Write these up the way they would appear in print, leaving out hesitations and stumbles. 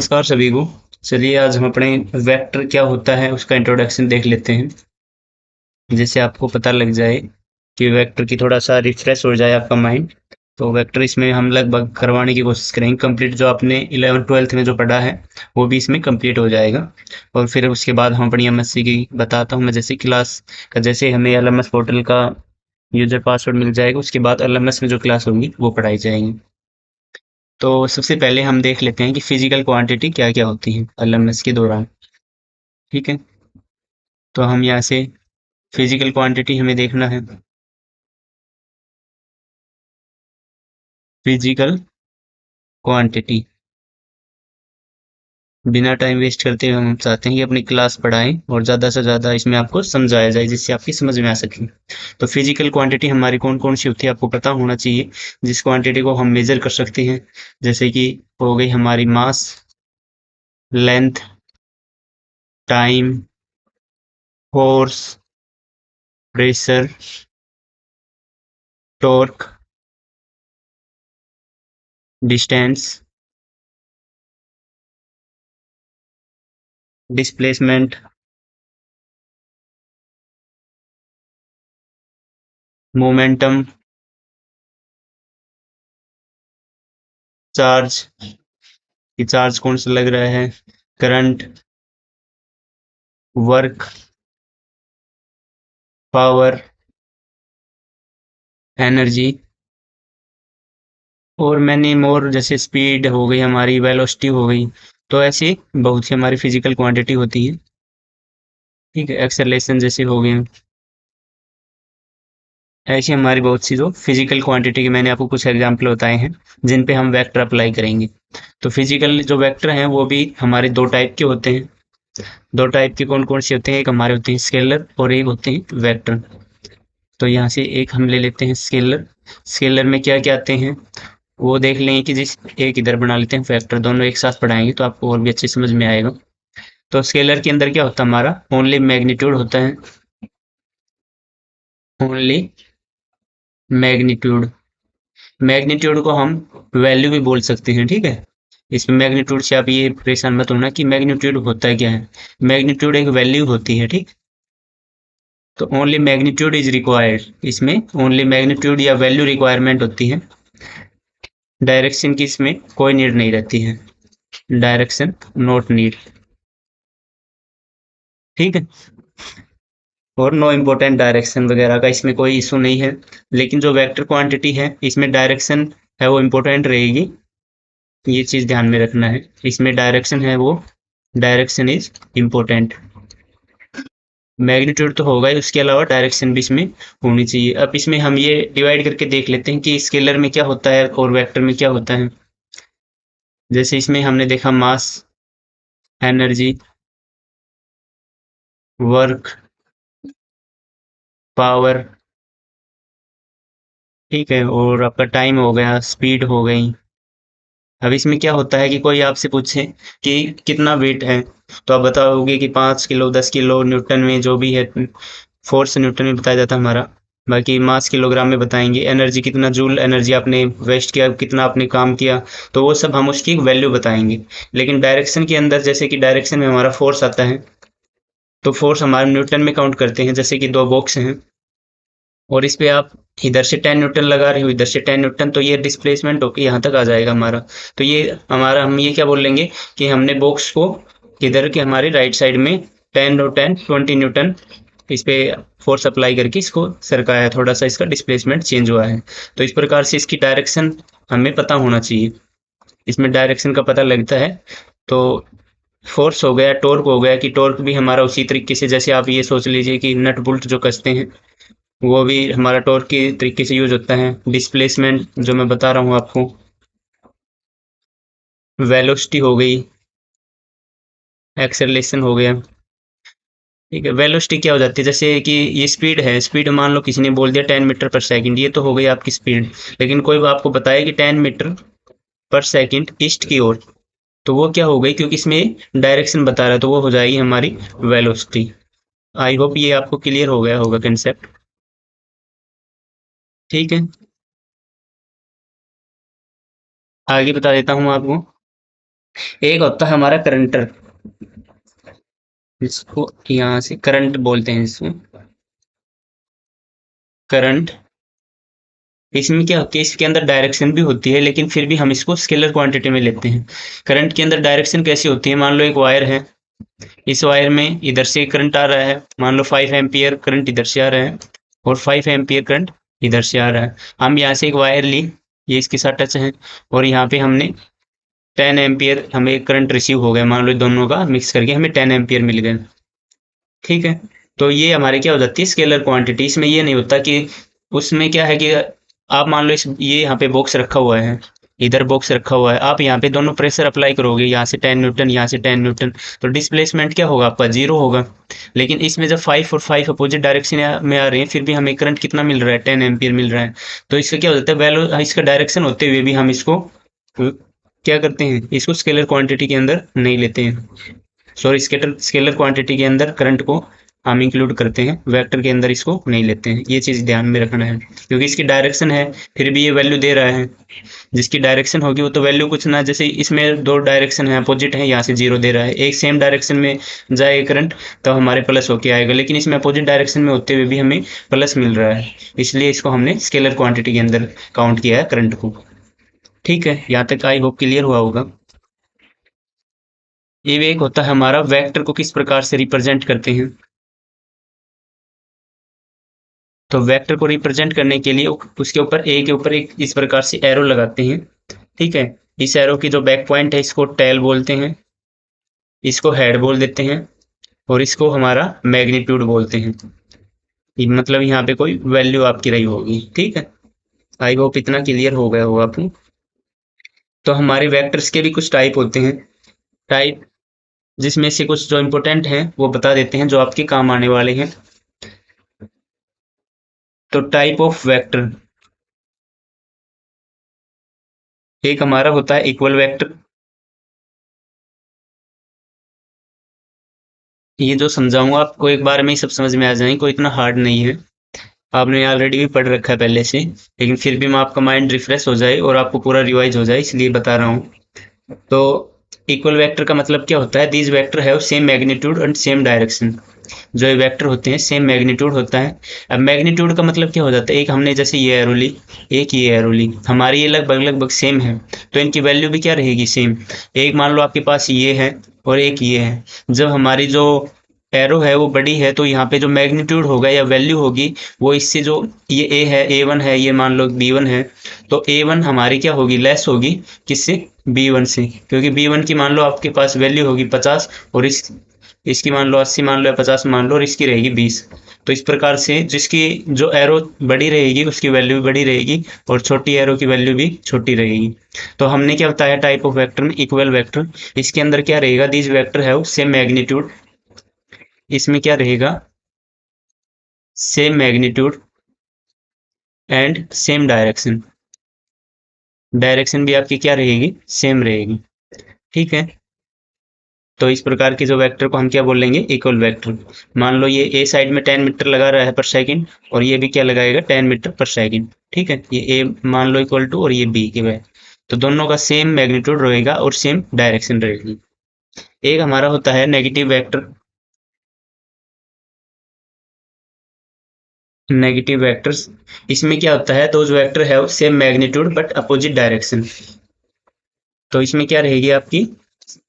नमस्कार सभी को। चलिए आज हम अपने वेक्टर क्या होता है उसका इंट्रोडक्शन देख लेते हैं, जिससे आपको पता लग जाए कि वेक्टर की थोड़ा सा रिफ्रेश हो जाए आपका माइंड। तो वेक्टर इसमें हम लगभग करवाने की कोशिश करेंगे कंप्लीट, जो आपने 11th-12th में जो पढ़ा है वो भी इसमें कंप्लीट हो जाएगा। और फिर उसके बाद हम अपनी एमएससी की बताता हूँ मैं, जैसे क्लास का, जैसे हमें एलएमएस पोर्टल का यूजर पासवर्ड मिल जाएगा उसके बाद एलएमएस में जो क्लास होगी वो पढ़ाई जाएगी। तो सबसे पहले हम देख लेते हैं कि फिजिकल क्वांटिटी क्या क्या होती है एलएमएस के दौरान। ठीक है, तो हम यहाँ से फिजिकल क्वांटिटी हमें देखना है। फिजिकल क्वांटिटी, बिना टाइम वेस्ट करते हुए हम चाहते हैं कि अपनी क्लास पढ़ाएं और ज़्यादा से ज़्यादा इसमें आपको समझाया जाए जिससे आपकी समझ में आ सके। तो फिजिकल क्वांटिटी हमारी कौन कौन सी होती है आपको पता होना चाहिए, जिस क्वांटिटी को हम मेजर कर सकते हैं। जैसे कि हो गई हमारी mass, length, time, force, pressure, torque, distance, displacement, momentum, charge कि चार्ज कौन सा लग रहा है, करंट, वर्क, पावर, एनर्जी और मैनी मोर, जैसे स्पीड हो गई हमारी, वेलोसिटी हो गई। तो ऐसी बहुत सी हमारी फिजिकल क्वांटिटी होती है। ठीक है, एक्सेलरेशन जैसे हो गए। ऐसी हमारी बहुत सी जो फिजिकल क्वांटिटी के मैंने आपको कुछ एग्जांपल बताए हैं जिन पे हम वेक्टर अप्लाई करेंगे। तो फिजिकल जो वेक्टर हैं वो भी हमारे दो टाइप के होते हैं। दो टाइप के कौन कौन से होते हैं, एक हमारे होते हैं स्केलर और एक होते हैं वेक्टर। तो यहाँ से एक हम ले लेते हैं स्केलर। स्केलर में क्या क्या आते हैं वो देख लेंगे कि जिस एक इधर बना लेते हैं फैक्टर, दोनों एक साथ पढ़ाएंगे तो आपको और भी अच्छे समझ में आएगा। तो स्केलर के अंदर क्या होता है, हमारा ओनली मैग्नीट्यूड होता है। ओनली मैग्नीट्यूड, मैग्नीट्यूड को हम वैल्यू भी बोल सकते हैं। ठीक है, इसमें मैग्नीट्यूड से आप ये परेशान मत होना कि मैग्नीट्यूड होता है क्या है। मैग्नीट्यूड एक वैल्यू होती है। ठीक, तो ओनली मैग्नीट्यूड इज रिक्वायर्ड, इसमें ओनली मैग्नीट्यूड या वैल्यू रिक्वायरमेंट होती है। डायरेक्शन की इसमें कोई नीड नहीं रहती है, डायरेक्शन नॉट नीड। ठीक है, और नो इम्पोर्टेंट डायरेक्शन वगैरह का इसमें कोई इशू नहीं है। लेकिन जो वेक्टर क्वांटिटी है इसमें डायरेक्शन है वो इम्पोर्टेंट रहेगी, ये चीज़ ध्यान में रखना है। इसमें डायरेक्शन है वो, डायरेक्शन इज इम्पोर्टेंट। मैग्नीट्यूड तो होगा ही, उसके अलावा डायरेक्शन भी इसमें होनी चाहिए। अब इसमें हम ये डिवाइड करके देख लेते हैं कि स्केलर में क्या होता है और वेक्टर में क्या होता है। जैसे इसमें हमने देखा मास, एनर्जी, वर्क, पावर। ठीक है, और आपका टाइम हो गया, स्पीड हो गई। अब इसमें क्या होता है कि कोई आपसे पूछे कि कितना वेट है, तो आप बताओगे कि 5 किलो, 10 किलो, न्यूटन में जो भी है, फोर्स न्यूटन में बताया जाता है हमारा। बाकी मास किलोग्राम में बताएंगे। एनर्जी कितना जूल एनर्जी आपने वेस्ट किया, कितना आपने काम किया, तो वो सब हम उसकी वैल्यू बताएंगे। लेकिन डायरेक्शन के अंदर, जैसे कि डायरेक्शन में हमारा फोर्स आता है, तो फोर्स हमारे न्यूटन में काउंट करते हैं। जैसे कि दो बॉक्स हैं और इस पे आप इधर से 10 न्यूटन लगा रहे हो, इधर से 10 न्यूटन, तो ये डिस्प्लेसमेंट होकर यहाँ तक आ जाएगा हमारा। तो ये हमारा, हम ये क्या बोल लेंगे कि हमने बॉक्स को इधर के हमारे राइट साइड में 10 और 10 20 न्यूटन इस पे फोर्स अप्लाई करके इसको सरकाया, थोड़ा सा इसका डिस्प्लेसमेंट चेंज हुआ है। तो इस प्रकार से इसकी डायरेक्शन हमें पता होना चाहिए, इसमें डायरेक्शन का पता लगता है। तो फोर्स हो गया, टॉर्क हो गया, कि टॉर्क भी हमारा उसी तरीके से, जैसे आप ये सोच लीजिए कि नट बोल्ट जो कसते हैं वो भी हमारा टॉर्क के तरीके से यूज होता है। डिस्प्लेसमेंट जो मैं बता रहा हूँ आपको, वेलोसिटी हो गई, एक्सेलरेशन हो गया। ठीक है, वेलोसिटी क्या हो जाती है, जैसे कि ये स्पीड है, स्पीड मान लो किसी ने बोल दिया 10 मीटर पर सेकंड, ये तो हो गई आपकी स्पीड। लेकिन कोई आपको बताए कि 10 मीटर पर सेकंड ईस्ट की ओर, तो वो क्या हो गई, क्योंकि इसमें डायरेक्शन बता रहा है तो वो हो जाएगी हमारी वेलोसिटी। आई होप ये आपको क्लियर हो गया होगा कंसेप्ट। ठीक है, आगे बता देता हूँ आपको। एक होता है हमारा करंटर, इसको यहाँ से करंट बोलते हैं इसको, करंट। इसमें क्या होती है, इसके अंदर डायरेक्शन भी होती है, लेकिन फिर भी हम इसको स्केलर क्वांटिटी में लेते हैं। करंट के अंदर डायरेक्शन कैसी होती है, मान लो एक वायर है, इस वायर में इधर से करंट आ रहा है, मान लो 5 एम्पियर करंट इधर से आ रहा है और 5 एम्पियर करंट इधर से आ रहा है। हम यहाँ से एक वायर ली, ये इसके साथ टच है, और यहाँ पे हमने 10 एम्पियर हमें करंट रिसीव हो गया, मान लो दोनों का मिक्स करके हमें 10 एम्पियर मिल गए। ठीक है, तो ये हमारे क्या हो जाती है स्केलर क्वांटिटी। इसमें ये नहीं होता कि, उसमें क्या है कि आप मान लो इस ये यहाँ पे बॉक्स रखा हुआ है, इधर बॉक्स रखा हुआ है, आप यहाँ पे दोनों प्रेशर अप्लाई करोगे, यहाँ से 10 न्यूटन, यहाँ से 10 न्यूटन, तो डिस्प्लेसमेंट क्या होगा आपका, जीरो होगा। लेकिन इसमें जब 5 और 5 अपोजिट डायरेक्शन में आ रहे हैं, फिर भी हमें करंट कितना मिल रहा है, 10 एम्पियर मिल रहा है। तो इसका क्या हो जाता है, वैल्यू इसका डायरेक्शन होते हुए भी हम इसको क्या करते हैं, इसको स्केलर क्वांटिटी के अंदर नहीं लेते हैं। सॉरी, स्केलर क्वांटिटी के अंदर करंट को हम इंक्लूड करते हैं, वेक्टर के अंदर इसको नहीं लेते हैं। ये चीज़ ध्यान में रखना है, क्योंकि इसकी डायरेक्शन है, फिर भी ये वैल्यू दे रहा है। जिसकी डायरेक्शन होगी वो तो वैल्यू कुछ ना, जैसे इसमें दो डायरेक्शन है अपोजिट है, यहाँ से जीरो दे रहा है, एक सेम डायरेक्शन में जाएगा करंट तब हमारे प्लस होके आएगा, लेकिन इसमें अपोजिट डायरेक्शन में होते हुए भी हमें प्लस मिल रहा है, इसलिए इसको हमने स्केलर क्वांटिटी के अंदर काउंट किया है करंट को। ठीक है, यहाँ तक आई होप क्लियर हुआ होगा। ये एक होता है हमारा वेक्टर को किस प्रकार से रिप्रेजेंट करते हैं। तो वेक्टर को रिप्रेजेंट करने के लिए उसके ऊपर ए के ऊपर एक इस प्रकार से एरो लगाते हैं। ठीक है, इस एरो की जो बैक पॉइंट है इसको टेल बोलते हैं, इसको हेड बोल देते हैं, और इसको हमारा मैग्नीट्यूड बोलते हैं। मतलब यहाँ पे कोई वैल्यू आपकी रही होगी। ठीक है, आई होप इतना क्लियर हो गया होगा आपको। तो हमारे वेक्टर्स के भी कुछ टाइप होते हैं, टाइप जिसमें से कुछ जो इम्पोर्टेंट हैं वो बता देते हैं, जो आपके काम आने वाले हैं। तो टाइप ऑफ वेक्टर, एक हमारा होता है इक्वल वेक्टर। ये जो समझाऊंगा आपको एक बार में ही सब समझ में आ जाएंगे, कोई इतना हार्ड नहीं है, आपने ऑलरेडी भी पढ़ रखा है पहले से, लेकिन फिर भी मैं आपका माइंड रिफ्रेश हो जाए और आपको पूरा रिवाइज हो जाए इसलिए बता रहा हूँ। तो इक्वल वेक्टर का मतलब क्या होता है, these vector have same magnitude and same direction. जो ये वेक्टर होते हैं सेम मैग्नीट्यूड होता है। अब मैग्नीट्यूड का मतलब क्या हो जाता है, एक हमने जैसे ये एरो ली, एक ये एरो ली, हमारी ये लगभग लगभग सेम है, तो इनकी वैल्यू भी क्या रहेगी, सेम। एक मान लो आपके पास ये है और एक ये है, जब हमारी जो एरो है वो बड़ी है, तो यहाँ पे जो मैग्नीट्यूड होगा या वैल्यू होगी वो इससे, जो ये ए है, ए वन है, ये मान लो बी वन है, तो ए वन हमारी क्या होगी, लेस होगी किससे, बी वन से, क्योंकि बी वन की मान लो आपके पास वैल्यू होगी 50, और इसकी मान लो 80 मान लो या 50 मान लो, और इसकी रहेगी 20। तो इस प्रकार से जिसकी जो एरो बड़ी रहेगी उसकी वैल्यू भी बड़ी रहेगी, और छोटी एरो की वैल्यू भी छोटी रहेगी। तो हमने क्या बताया टाइप ऑफ वेक्टर में, इक्वल वेक्टर। इसके अंदर क्या रहेगा, दिस वेक्टर है सेम मैग्नीट्यूड, इसमें क्या रहेगा, same magnitude and same direction, direction भी आपकी क्या रहेगी, सेम रहेगी। ठीक है, तो इस प्रकार के जो वेक्टर को हम क्या बोलेंगे, इक्वल वेक्टर। मान लो ये ए साइड में 10 मीटर लगा रहा है पर सेकंड, और ये भी क्या लगाएगा, 10 मीटर पर सेकंड। ठीक है, ये ए मान लो इक्वल टू और ये बी के वे, तो दोनों का सेम मैग्नीट्यूड रहेगा और सेम डायरेक्शन रहेगी। एक हमारा होता है नेगेटिव वेक्टर, नेगेटिव वेक्टर्स। इसमें क्या होता है, दो जो वेक्टर है same magnitude but opposite direction. तो इसमें क्या रहेगी आपकी,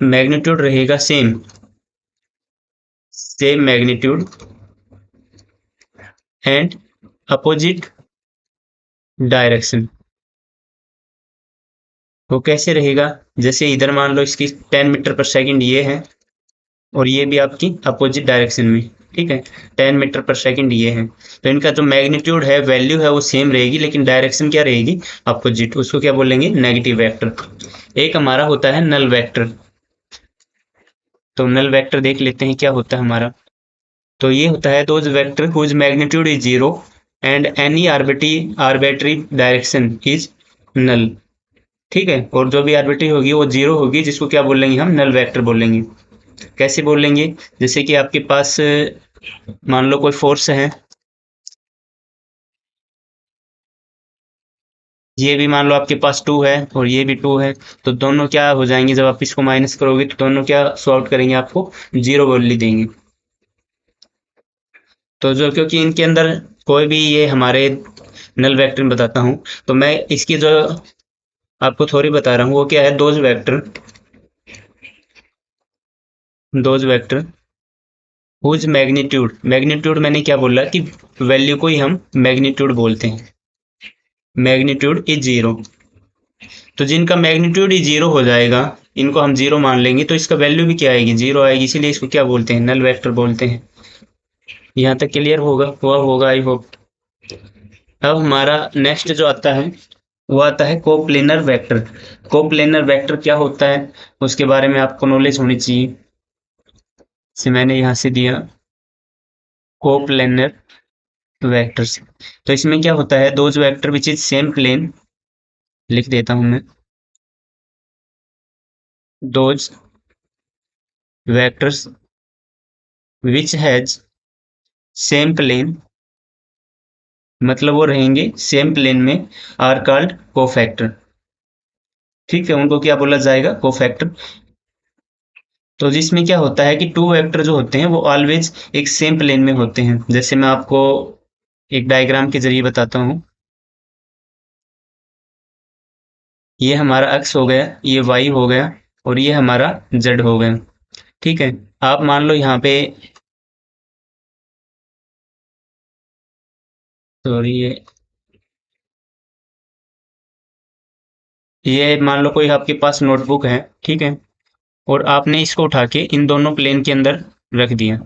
मैग्नीट्यूड रहेगा same, same magnitude and opposite direction. वो कैसे रहेगा, जैसे इधर मान लो इसकी 10 मीटर पर सेकंड ये है, और ये भी आपकी अपोजिट डायरेक्शन में। ठीक है, 10 मीटर पर सेकंड ये है, तो इनका जो मैग्नीट्यूड है, वैल्यू है, वो सेम रहेगी, लेकिन डायरेक्शन क्या रहेगी, अपोजिट। उसको क्या बोलेंगे, नेगेटिव वेक्टर। एक हमारा होता है नल वेक्टर। तो नल वेक्टर देख लेते हैं क्या होता है हमारा। तो ये होता है those vector whose magnitude is zero and any arbitrary direction is null. ठीक है, और जो भी आर्बिट्री होगी वो जीरो होगी, जिसको क्या बोलेंगे, हम नल वेक्टर बोलेंगे। कैसे बोलेंगे, जैसे कि आपके पास मान लो कोई फोर्स है, ये भी मान लो आपके पास 2 है और ये भी 2 है, तो दोनों क्या हो जाएंगे, जब आप इसको माइनस करोगे तो दोनों क्या सॉल्व करेंगे, आपको 0 वैल्यू देंगे। तो जो क्योंकि इनके अंदर कोई भी ये हमारे नल वेक्टर में बताता हूँ, तो मैं इसकी जो आपको थ्योरी बता रहा हूँ वो क्या है, those vector whose magnitude, magnitude मैंने क्या बोला कि वैल्यू को ही हम मैग्नीट्यूड बोलते हैं, मैग्नीट्यूड इज 0। तो जिनका मैग्नीट्यूड ही 0 हो जाएगा, इनको हम 0 मान लेंगे, तो इसका वैल्यू भी क्या आएगी, 0 आएगी, इसीलिए इसको क्या बोलते हैं, नल वेक्टर बोलते हैं। यहाँ तक क्लियर हुआ होगा आई होप। अब हमारा नेक्स्ट जो आता है वो आता है कोप्लेनर वेक्टर। कोप्लेनर वेक्टर क्या होता है उसके बारे में आपको नॉलेज होनी चाहिए, से मैंने यहाँ से दिया कोप्लेनर वेक्टर्स। तो इसमें क्या होता है, those vector which is same plane, लिख देता हूं मैं, those vectors which has same plane, मतलब वो रहेंगे सेम प्लेन में, आर कॉल्ड कोफैक्टर। ठीक है, उनको क्या बोला जाएगा, कोफैक्टर। तो जिसमें क्या होता है कि टू वेक्टर जो होते हैं वो ऑलवेज एक सेम प्लेन में होते हैं। जैसे मैं आपको एक डायग्राम के जरिए बताता हूँ, ये हमारा एक्स हो गया, ये वाई हो गया और ये हमारा जेड हो गया। ठीक है, आप मान लो यहाँ पे, सॉरी, ये मान लो कोई आपके पास नोटबुक है, ठीक है, और आपने इसको उठा के इन दोनों प्लेन के अंदर रख दिया।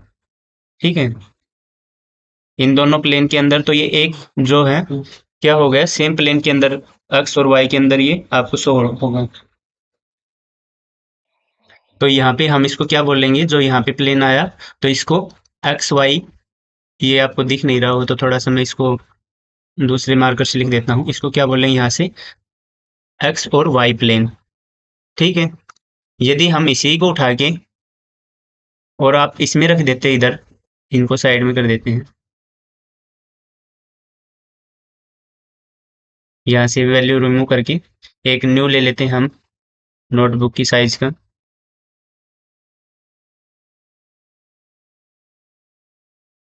ठीक है, इन दोनों प्लेन के अंदर, तो ये एक जो है क्या हो गया, सेम प्लेन के अंदर, एक्स और वाई के अंदर ये आपको शो होगा। तो यहाँ पे हम इसको क्या बोलेंगे, जो यहाँ पे प्लेन आया, तो इसको एक्स वाई, ये आपको दिख नहीं रहा हो तो थोड़ा सा मैं इसको दूसरे मार्कर से लिख देता हूँ, इसको क्या बोलेंगे यहाँ से, एक्स और वाई प्लेन। ठीक है, यदि हम इसी को उठा के और आप इसमें रख देते इधर, इनको साइड में कर देते हैं, यहाँ से वैल्यू रिमूव करके एक न्यू ले लेते हैं हम नोटबुक की साइज का।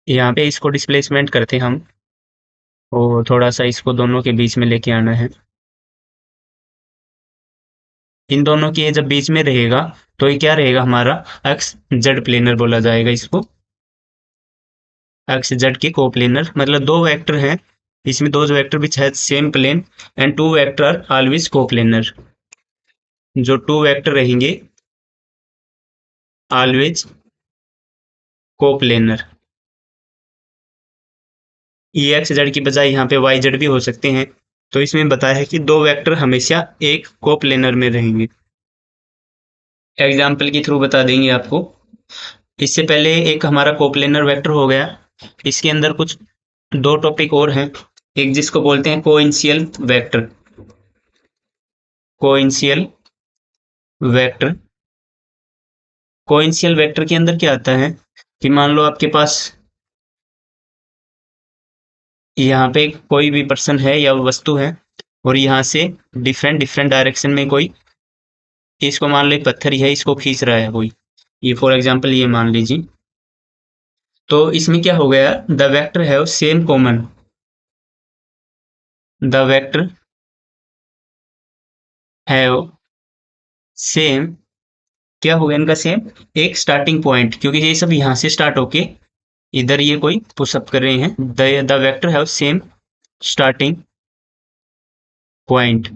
यहाँ पे इसको डिस्प्लेसमेंट करते हैं हम, और थोड़ा सा इसको दोनों के बीच में लेके आना है। इन दोनों के जब बीच में रहेगा तो ये क्या रहेगा, हमारा एक्स जेड प्लेनर बोला जाएगा इसको, एक्स जेड के कोप्लेनर, मतलब दो वेक्टर हैं इसमें, दो vector which has same plane and two vector are always coplanar. जो टू वेक्टर रहेंगे always coplanar, E X Z की बजाय यहाँ पे वाई जेड भी हो सकते हैं। तो इसमें बताया है कि दो वेक्टर हमेशा एक कोप्लेनर में रहेंगे। एग्जाम्पल के थ्रू बता देंगे आपको। इससे पहले एक हमारा कोप्लेनर वेक्टर हो गया, इसके अंदर कुछ दो टॉपिक और हैं। एक जिसको बोलते हैं कोइंसियल वेक्टर, कोइंसियल वेक्टर, कोइंसियल वेक्टर के अंदर क्या आता है कि मान लो आपके पास यहाँ पे कोई भी पर्सन है या वस्तु है, और यहाँ से डिफरेंट डिफरेंट डायरेक्शन में कोई, इसको मान लो एक पत्थर ही है, इसको खींच रहा है कोई, ये फॉर एग्जांपल ये मान लीजिए। तो इसमें क्या हो गया, द वेक्टर है same common, the vector have same, क्या हो गया इनका सेम, एक स्टार्टिंग पॉइंट, क्योंकि ये सब यहाँ से स्टार्ट होके इधर ये कोई पुशअप कर रहे हैं, the vector have same starting point.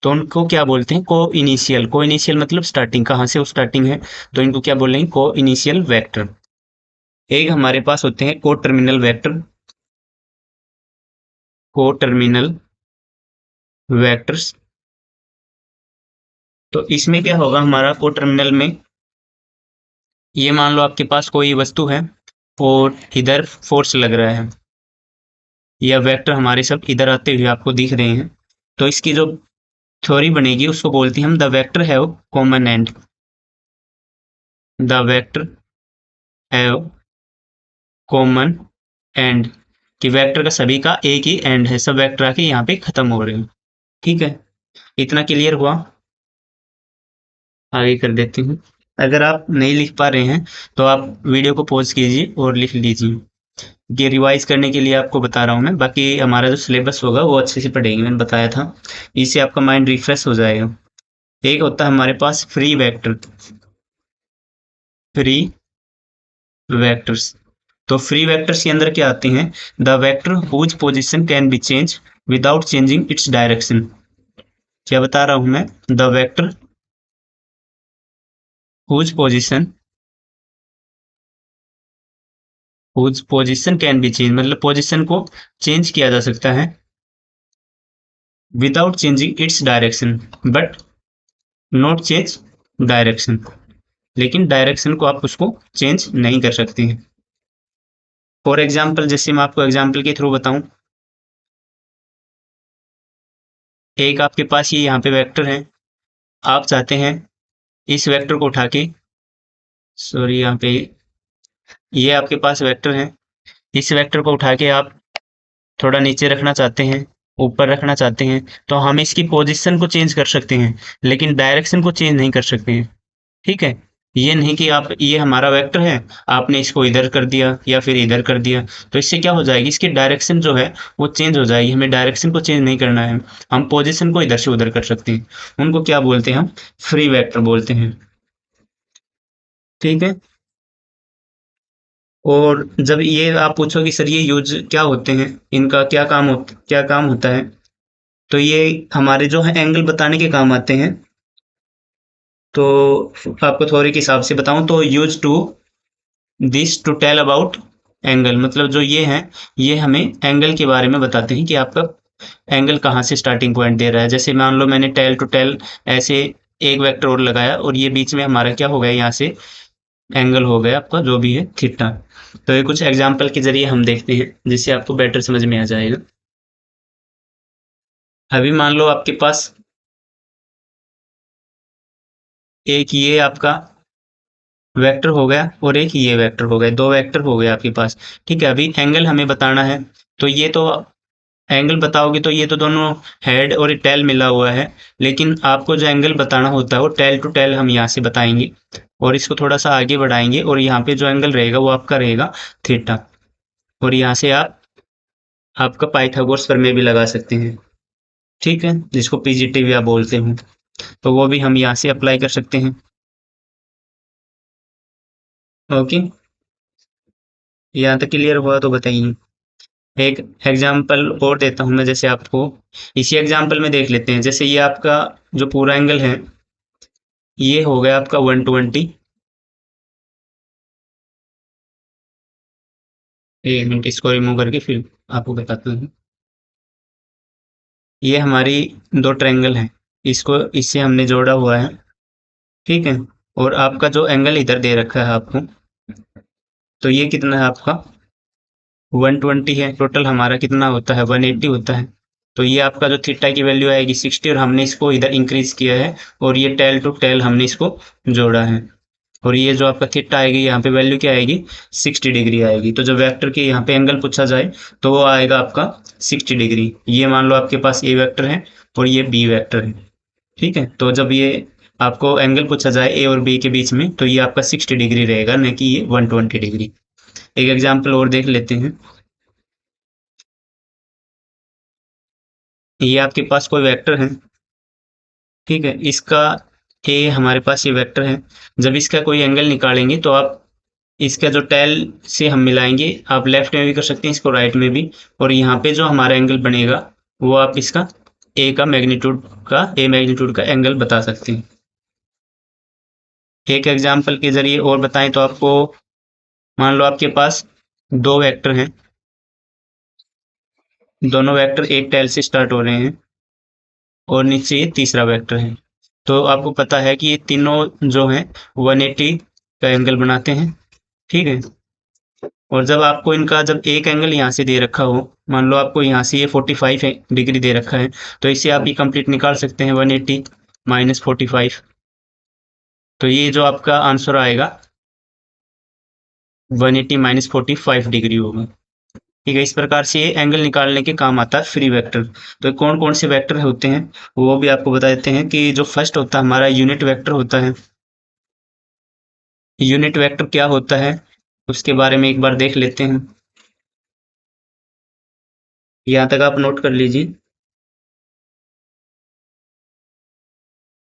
तो उनको क्या बोलते हैं, को इनिशियल मतलब स्टार्टिंग, कहाँ से वो स्टार्टिंग है, तो इनको क्या बोलेंगे, को इनिशियल वेक्टर। एक हमारे पास होते हैं को टर्मिनल वेक्टर, को टर्मिनल वेक्टर्स। तो इसमें क्या होगा, हमारा को टर्मिनल में, ये मान लो आपके पास कोई वस्तु है और इधर फोर्स लग रहा है, या वेक्टर हमारे सब इधर आते हुए आपको दिख रहे हैं, तो इसकी जो थ्योरी बनेगी उसको बोलते हैं हम the vector have common and, the vector have common and, कि वेक्टर का सभी का एक ही एंड है, सब वेक्टर आके यहाँ पे खत्म हो रहे हैं। ठीक है, इतना क्लियर हुआ। आगे कर देती हूँ। अगर आप नहीं लिख पा रहे हैं तो आप वीडियो को पॉज कीजिए और लिख लीजिए। ये रिवाइज करने के लिए आपको बता रहा हूँ मैं, बाकी हमारा जो सिलेबस होगा वो अच्छे से पढ़ेंगे, मैंने बताया था। इससे आपका माइंड रिफ्रेश हो जाएगा। एक होता है हमारे पास फ्री वेक्टर, फ्री वेक्टर्स। तो फ्री वेक्टर्स के अंदर क्या आते हैं? The vector whose position can be change without changing its direction. क्या बता रहा हूं मैं? The vector whose position, whose position can be change मतलब पोजीशन को चेंज किया जा सकता है without changing its direction, but not change direction. लेकिन डायरेक्शन को आप उसको चेंज नहीं कर सकते हैं। फॉर एग्जाम्पल, जैसे मैं आपको एग्जाम्पल के थ्रू बताऊं, एक आपके पास ये यहाँ पे वेक्टर है। आप चाहते हैं इस वेक्टर को उठा के, सॉरी यहाँ पे ये आपके पास वेक्टर है, इस वेक्टर को उठा के आप थोड़ा नीचे रखना चाहते हैं, ऊपर रखना चाहते हैं, तो हम इसकी पोजीशन को चेंज कर सकते हैं, लेकिन डायरेक्शन को चेंज नहीं कर सकते हैं। ठीक है, ये नहीं कि आप, ये हमारा वेक्टर है, आपने इसको इधर कर दिया या फिर इधर कर दिया, तो इससे क्या हो जाएगी, इसकी डायरेक्शन जो है वो चेंज हो जाएगी। हमें डायरेक्शन को चेंज नहीं करना है, हम पोजीशन को इधर से उधर कर सकते हैं। उनको क्या बोलते हैं? हम फ्री वेक्टर बोलते हैं। ठीक है। और जब ये आप पूछो कि सर ये यूज क्या होते हैं, इनका क्या काम होता है, तो ये हमारे जो है एंगल बताने के काम आते हैं। तो आपको थोड़ी के हिसाब से बताऊं तो use to this to tell about angle, मतलब जो ये है, ये हमें एंगल के बारे में बताते हैं कि आपका एंगल कहाँ से स्टार्टिंग पॉइंट दे रहा है। जैसे मान लो मैंने टेल टू टेल ऐसे एक वेक्टर और लगाया और ये बीच में हमारा क्या हो गया, यहाँ से एंगल हो गया आपका जो भी है थीटा। तो ये कुछ एग्जाम्पल के जरिए हम देखते हैं जिससे आपको बेटर समझ में आ जाएगा। अभी मान लो आपके पास एक ये आपका वेक्टर हो गया और एक ये वेक्टर हो गया, दो वेक्टर हो गए आपके पास। ठीक है, अभी एंगल हमें बताना है, तो ये तो एंगल बताओगे तो ये तो दोनों हेड और टेल मिला हुआ है, लेकिन आपको जो एंगल बताना होता है वो टेल टू टेल हम यहाँ से बताएंगे और इसको थोड़ा सा आगे बढ़ाएंगे और यहाँ पे जो एंगल रहेगा वो आपका रहेगा थीटा। और यहाँ से आप आपका पाइथागोरस प्रमेय भी लगा सकते हैं। ठीक है, जिसको पीजीटी भी आप बोलते हो, तो वो भी हम यहाँ से अप्लाई कर सकते हैं। ओके, यहाँ तक क्लियर हुआ तो बताइए। एक एग्जाम्पल और देता हूँ मैं जैसे आपको, इसी एग्जाम्पल में देख लेते हैं। जैसे ये आपका जो पूरा एंगल है ये हो गया आपका 120। एक मिनट, इसको रिमूव करके फिर आपको बताता हूँ। ये हमारी दो ट्रायंगल हैं, इसको इससे हमने जोड़ा हुआ है। ठीक है, और आपका जो एंगल इधर दे रखा है आपको, तो ये कितना है आपका 120 है। टोटल हमारा कितना होता है 180 होता है। तो ये आपका जो थीटा की वैल्यू आएगी 60 और हमने इसको इधर इंक्रीज किया है और ये टेल टू टेल हमने इसको जोड़ा है। और ये जो आपका थीटा आएगी यहाँ पे वैल्यू क्या आएगी 60 डिग्री आएगी। तो जब वेक्टर के यहाँ पे एंगल पूछा जाए तो वो आएगा आपका 60 डिग्री। ये मान लो आपके पास ए वेक्टर है और ये बी वेक्टर है। ठीक है, तो जब ये आपको एंगल पूछा जाए ए और बी के बीच में तो ये आपका 60 डिग्री रहेगा, न कि ये 120 डिग्री। एक एग्जाम्पल और देख लेते हैं। ये आपके पास कोई वेक्टर है, ठीक है, इसका ए हमारे पास ये वेक्टर है। जब इसका कोई एंगल निकालेंगे तो आप इसका जो टेल से हम मिलाएंगे, आप लेफ्ट में भी कर सकते हैं इसको, राइट में भी। और यहाँ पे जो हमारा एंगल बनेगा वो आप इसका ए मैग्नीट्यूड का एंगल बता सकते हैं। एक एग्जाम्पल के जरिए और बताएं तो आपको, मान लो आपके पास दो वेक्टर हैं, दोनों वेक्टर एक टेल से स्टार्ट हो रहे हैं और नीचे ये तीसरा वेक्टर है। तो आपको पता है कि ये तीनों जो हैं 180 का एंगल बनाते हैं। ठीक है, और जब आपको इनका जब एक एंगल यहाँ से दे रखा हो, मान लो आपको यहाँ से ये 45 डिग्री दे रखा है, तो इससे आप ये कंप्लीट निकाल सकते हैं 180 माइनस 45। तो ये जो आपका आंसर आएगा 180 माइनस 45 डिग्री होगा। ठीक है, इस प्रकार से ये एंगल निकालने के काम आता है फ्री वेक्टर। तो कौन कौन से वेक्टर होते हैं वो भी आपको बता देते हैं कि जो फर्स्ट होता है हमारा यूनिट वेक्टर होता है। यूनिट वेक्टर क्या होता है उसके बारे में एक बार देख लेते हैं। यहाँ तक आप नोट कर लीजिए।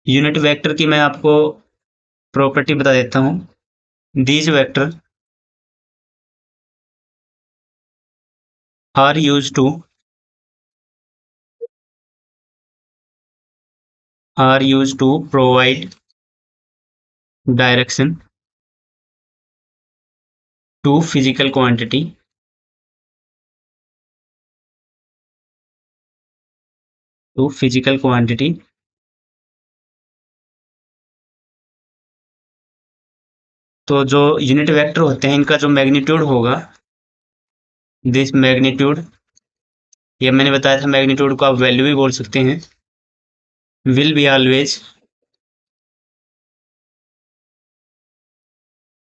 यूनिट वेक्टर की मैं आपको प्रॉपर्टी बता देता हूँ। These vector are use to provide direction to physical quantity to physical quantity. तो जो यूनिट वेक्टर होते हैं इनका जो मैग्नीट्यूड होगा, दिस मैग्नीट्यूड, ये मैंने बताया था मैग्नीट्यूड को आप वैल्यू भी बोल सकते हैं, विल बी ऑलवेज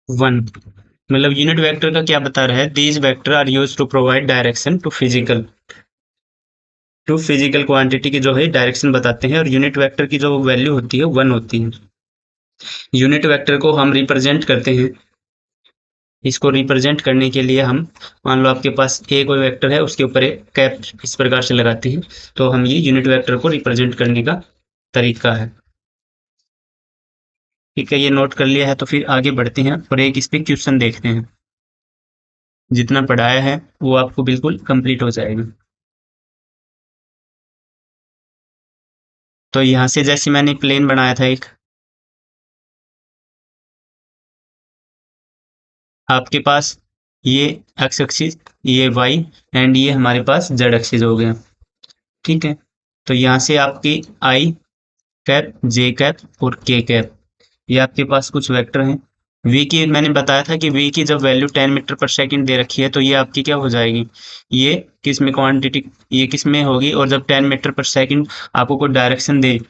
1। मतलब यूनिट वेक्टर का क्या बता रहा है, these vector are use to provide direction to physical quantity की जो है डायरेक्शन बताते हैं, और यूनिट वेक्टर की जो वैल्यू होती है 1 होती है। यूनिट वेक्टर को हम रिप्रेजेंट करते हैं। इसको रिप्रेजेंट करने के लिए हम, मान लो आपके पास ए कोई वेक्टर है उसके ऊपर एक कैप इस प्रकार से लगाते हैं, तो हम ये यूनिट वेक्टर को रिप्रेजेंट करने का तरीका है। ठीक है, ये नोट कर लिया है तो फिर आगे बढ़ते हैं और एक इस पे क्वेश्चन देखते हैं। जितना पढ़ाया है वो आपको बिल्कुल कंप्लीट हो जाएगा। तो यहाँ से जैसे मैंने प्लेन बनाया था एक, आपके पास ये एक्स एक्सिस, ये वाई, एंड ये हमारे पास जेड एक्सिस हो गया। ठीक है, तो यहाँ से आपकी आई कैप, जे कैप और के कैप, ये आपके पास कुछ वेक्टर हैं। v की मैंने बताया था कि v की जब वैल्यू 10 मीटर पर सेकंड दे रखी है तो ये आपकी क्या हो जाएगी, ये किस में क्वांटिटी, ये किस में होगी, और जब 10 मीटर पर सेकंड आपको कोई डायरेक्शन दे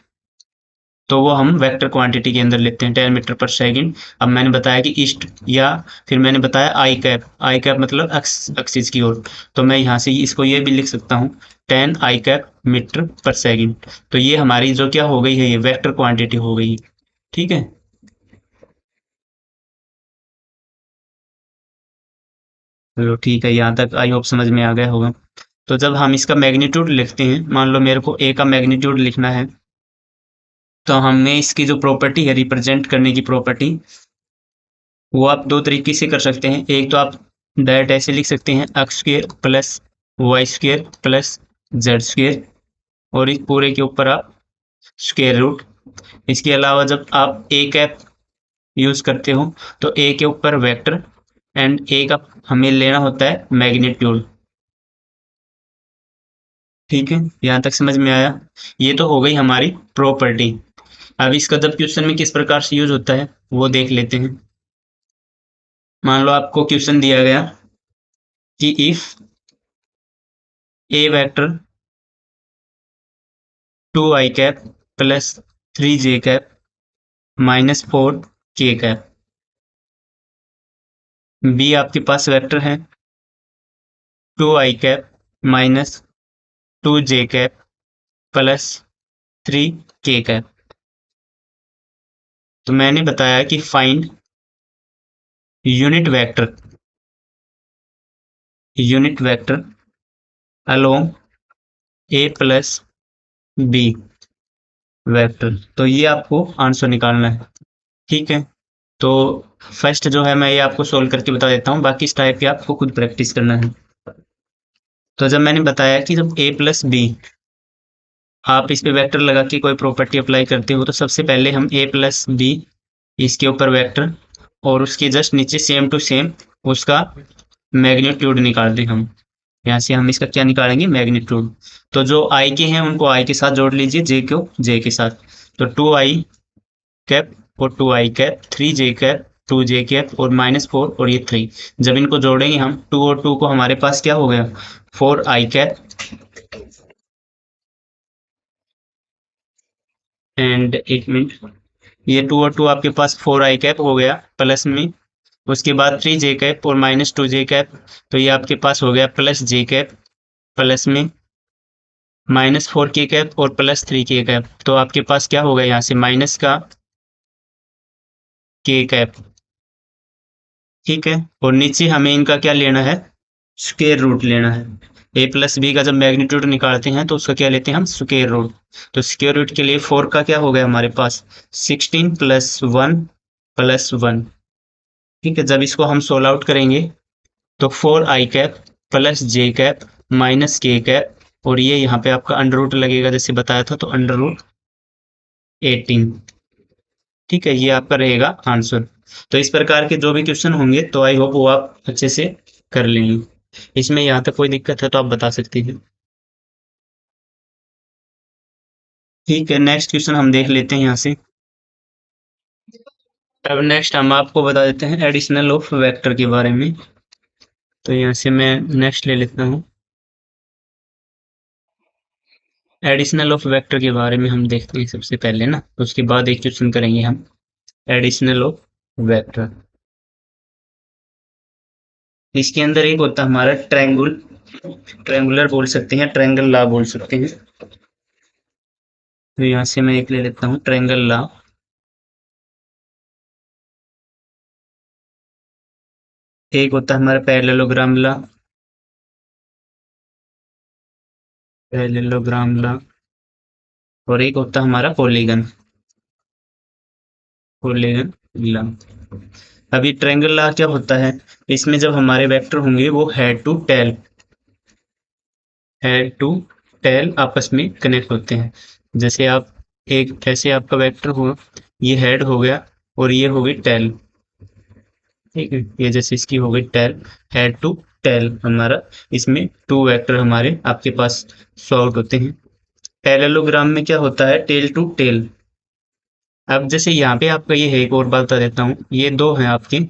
तो वो हम वेक्टर क्वांटिटी के अंदर लेते हैं 10 मीटर पर सेकंड। अब मैंने बताया कि ईस्ट, या फिर मैंने बताया आई कैप मतलब एक्स एक्सिस की ओर, तो मैं यहाँ से इसको ये भी लिख सकता हूँ 10 आई कैप मीटर पर सेकंड। तो ये हमारी जो क्या हो गई है, ये वेक्टर क्वांटिटी हो गई। ठीक है, चलो ठीक है, यहाँ तक आई होप समझ में आ गया होगा। तो जब हम इसका मैग्नीट्यूड लिखते हैं, मान लो मेरे को ए का मैग्नीट्यूड लिखना है, तो हमें इसकी जो प्रॉपर्टी है रिप्रेजेंट करने की प्रॉपर्टी, वो आप दो तरीके से कर सकते हैं। एक तो आप डायरेक्ट ऐसे लिख सकते हैं X square plus Y square plus Z square, और इस पूरे के ऊपर आप स्क्वेयर रूट। इसके अलावा जब आप ए कैप यूज करते हो तो ए के ऊपर वेक्टर एंड ए का हमें लेना होता है मैग्नीट्यूड। ठीक है, यहाँ तक समझ में आया। ये तो हो गई हमारी प्रॉपर्टी। अब इसका जब क्वेश्चन में किस प्रकार से यूज होता है वो देख लेते हैं। मान लो आपको क्वेश्चन दिया गया कि if A vector 2 I cap plus 3 J cap minus 4 K cap, B आपके पास वेक्टर है 2 I cap minus 2 J cap plus 3 K cap. तो मैंने बताया कि find unit vector, unit vector along A plus B vector, तो ये आपको आंसर निकालना है। ठीक है, तो फर्स्ट जो है मैं ये आपको सोल्व करके बता देता हूँ, बाकी इस टाइप की आपको खुद प्रैक्टिस करना है। तो जब मैंने बताया कि जब ए प्लस बी, आप इस पे वेक्टर लगा के कोई प्रॉपर्टी अप्लाई करते हो, तो सबसे पहले हम ए प्लस बी, इसके ऊपर वेक्टर, और उसके जस्ट नीचे सेम टू सेम उसका मैग्नीट्यूड निकाल दें हम। यहाँ से हम इसका क्या निकालेंगे, मैग्नीट्यूड। तो जो आई के हैं उनको आई के साथ जोड़ लीजिए, जे को जे के साथ। तो 2 आई कैप और 2 I cap, 3 J cap, 2 J cap और -4 और ये 3, जब इनको जोड़ेंगे हम 2 और 2 को, हमारे पास क्या हो गया 4 आई कैप एंड 1 मिनट, ये 2 और 2 आपके पास 4 आई कैप हो गया प्लस में, उसके बाद 3 जे कैप और -2 जे कैप, तो ये आपके पास हो गया +j कैप, प्लस में -4 के कैप और +3 के कैप, तो आपके पास क्या होगा यहाँ से माइनस का के कैप। ठीक है, और नीचे हमें इनका क्या लेना है, स्क्वायर रूट लेना है। ए प्लस बी का जब मैग्नीट्यूड निकालते हैं तो उसका क्या लेते हैं हम, स्क्वायर रूट। तो स्क्वायर रूट के लिए 4 का क्या हो गया हमारे पास, 16 + 1 + 1। ठीक है, जब इसको हम सोल्व आउट करेंगे तो 4 i cap +j cap -k cap, और ये यहाँ पे आपका अंडर रूट लगेगा जैसे बताया था, तो √18। ठीक है, ये आपका रहेगा आंसर। तो इस प्रकार के जो भी क्वेश्चन होंगे तो आई होप वो आप अच्छे से कर लेंगे। इसमें यहाँ तक कोई दिक्कत है तो आप बता सकते हैं। ठीक है, नेक्स्ट क्वेश्चन हम देख लेते हैं यहाँ से। अब नेक्स्ट हम आपको बता देते हैं एडिशनल ऑफ वेक्टर के बारे में। तो यहाँ से मैं नेक्स्ट ले लेता हूँ। एडिशनल ऑफ वेक्टर के बारे में हम देखते हैं सबसे पहले ना, उसके बाद एक क्वेश्चन करेंगे हम एडिशनल ऑफ वेक्टर। इसके अंदर एक होता है हमारा ट्रायंगुलर बोल सकते हैं, ट्रायंगल लॉ बोल सकते हैं। तो यहाँ से मैं एक ले लेता हूँ ट्रायंगल लॉ। एक होता है हमारा पैरेललोग्राम लॉ, पैरेललोग्राम लॉ, और एक होता है हमारा पॉलीगन लॉ। अभी ट्रायंगल लॉ क्या होता है, इसमें जब हमारे वेक्टर होंगे वो हेड टू टेल आपस में कनेक्ट होते हैं। जैसे आप एक ऐसे आपका वेक्टर हो, ये हेड हो गया और ये हो गई टेल। ठीक है, ये जैसे इसकी हो गई टेल, हेड टू टेल हमारा, इसमें 2 वेक्टर हमारे आपके पास सॉल्व होते हैं। पैरेललोग्राम में क्या होता है, टेल टू टेल। अब जैसे यहाँ पे आपका ये है, एक और बात बता देता हूँ, ये दो हैं आपके,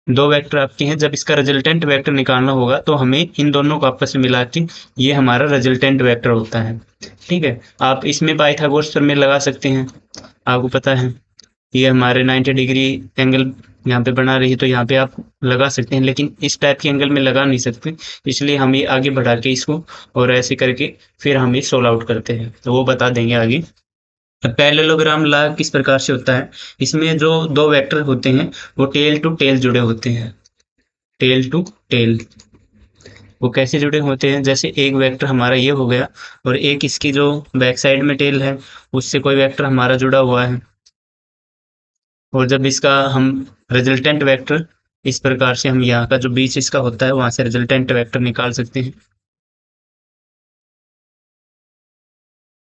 2 वेक्टर आपके हैं। जब इसका रिजल्टेंट वेक्टर निकालना होगा तो हमें इन दोनों को आपस में मिला के ये हमारा रिजल्टेंट वेक्टर होता है। ठीक है, आप इसमें पाइथागोरस प्रमेय लगा सकते हैं, आपको पता है ये हमारे 90 डिग्री एंगल यहाँ पे बना रही है, तो यहाँ पे आप लगा सकते हैं, लेकिन इस टाइप के एंगल में लगा नहीं सकते, इसलिए हम ये आगे बढ़ा के इसको और ऐसे करके फिर हम ये सोल्व आउट करते हैं, तो वो बता देंगे आगे। पैरेललोग्राम लॉ किस प्रकार से होता है, इसमें जो 2 वेक्टर होते हैं वो टेल टू टेल जुड़े होते हैं। टेल टू टेल वो कैसे जुड़े होते हैं, जैसे एक वेक्टर हमारा ये हो गया और एक इसकी जो बैक साइड में टेल है उससे कोई वेक्टर हमारा जुड़ा हुआ है, और जब इसका हम रिजल्टेंट वेक्टर इस प्रकार से हम यहाँ का जो बीच इसका होता है वहां से रिजल्टेंट वेक्टर निकाल सकते हैं।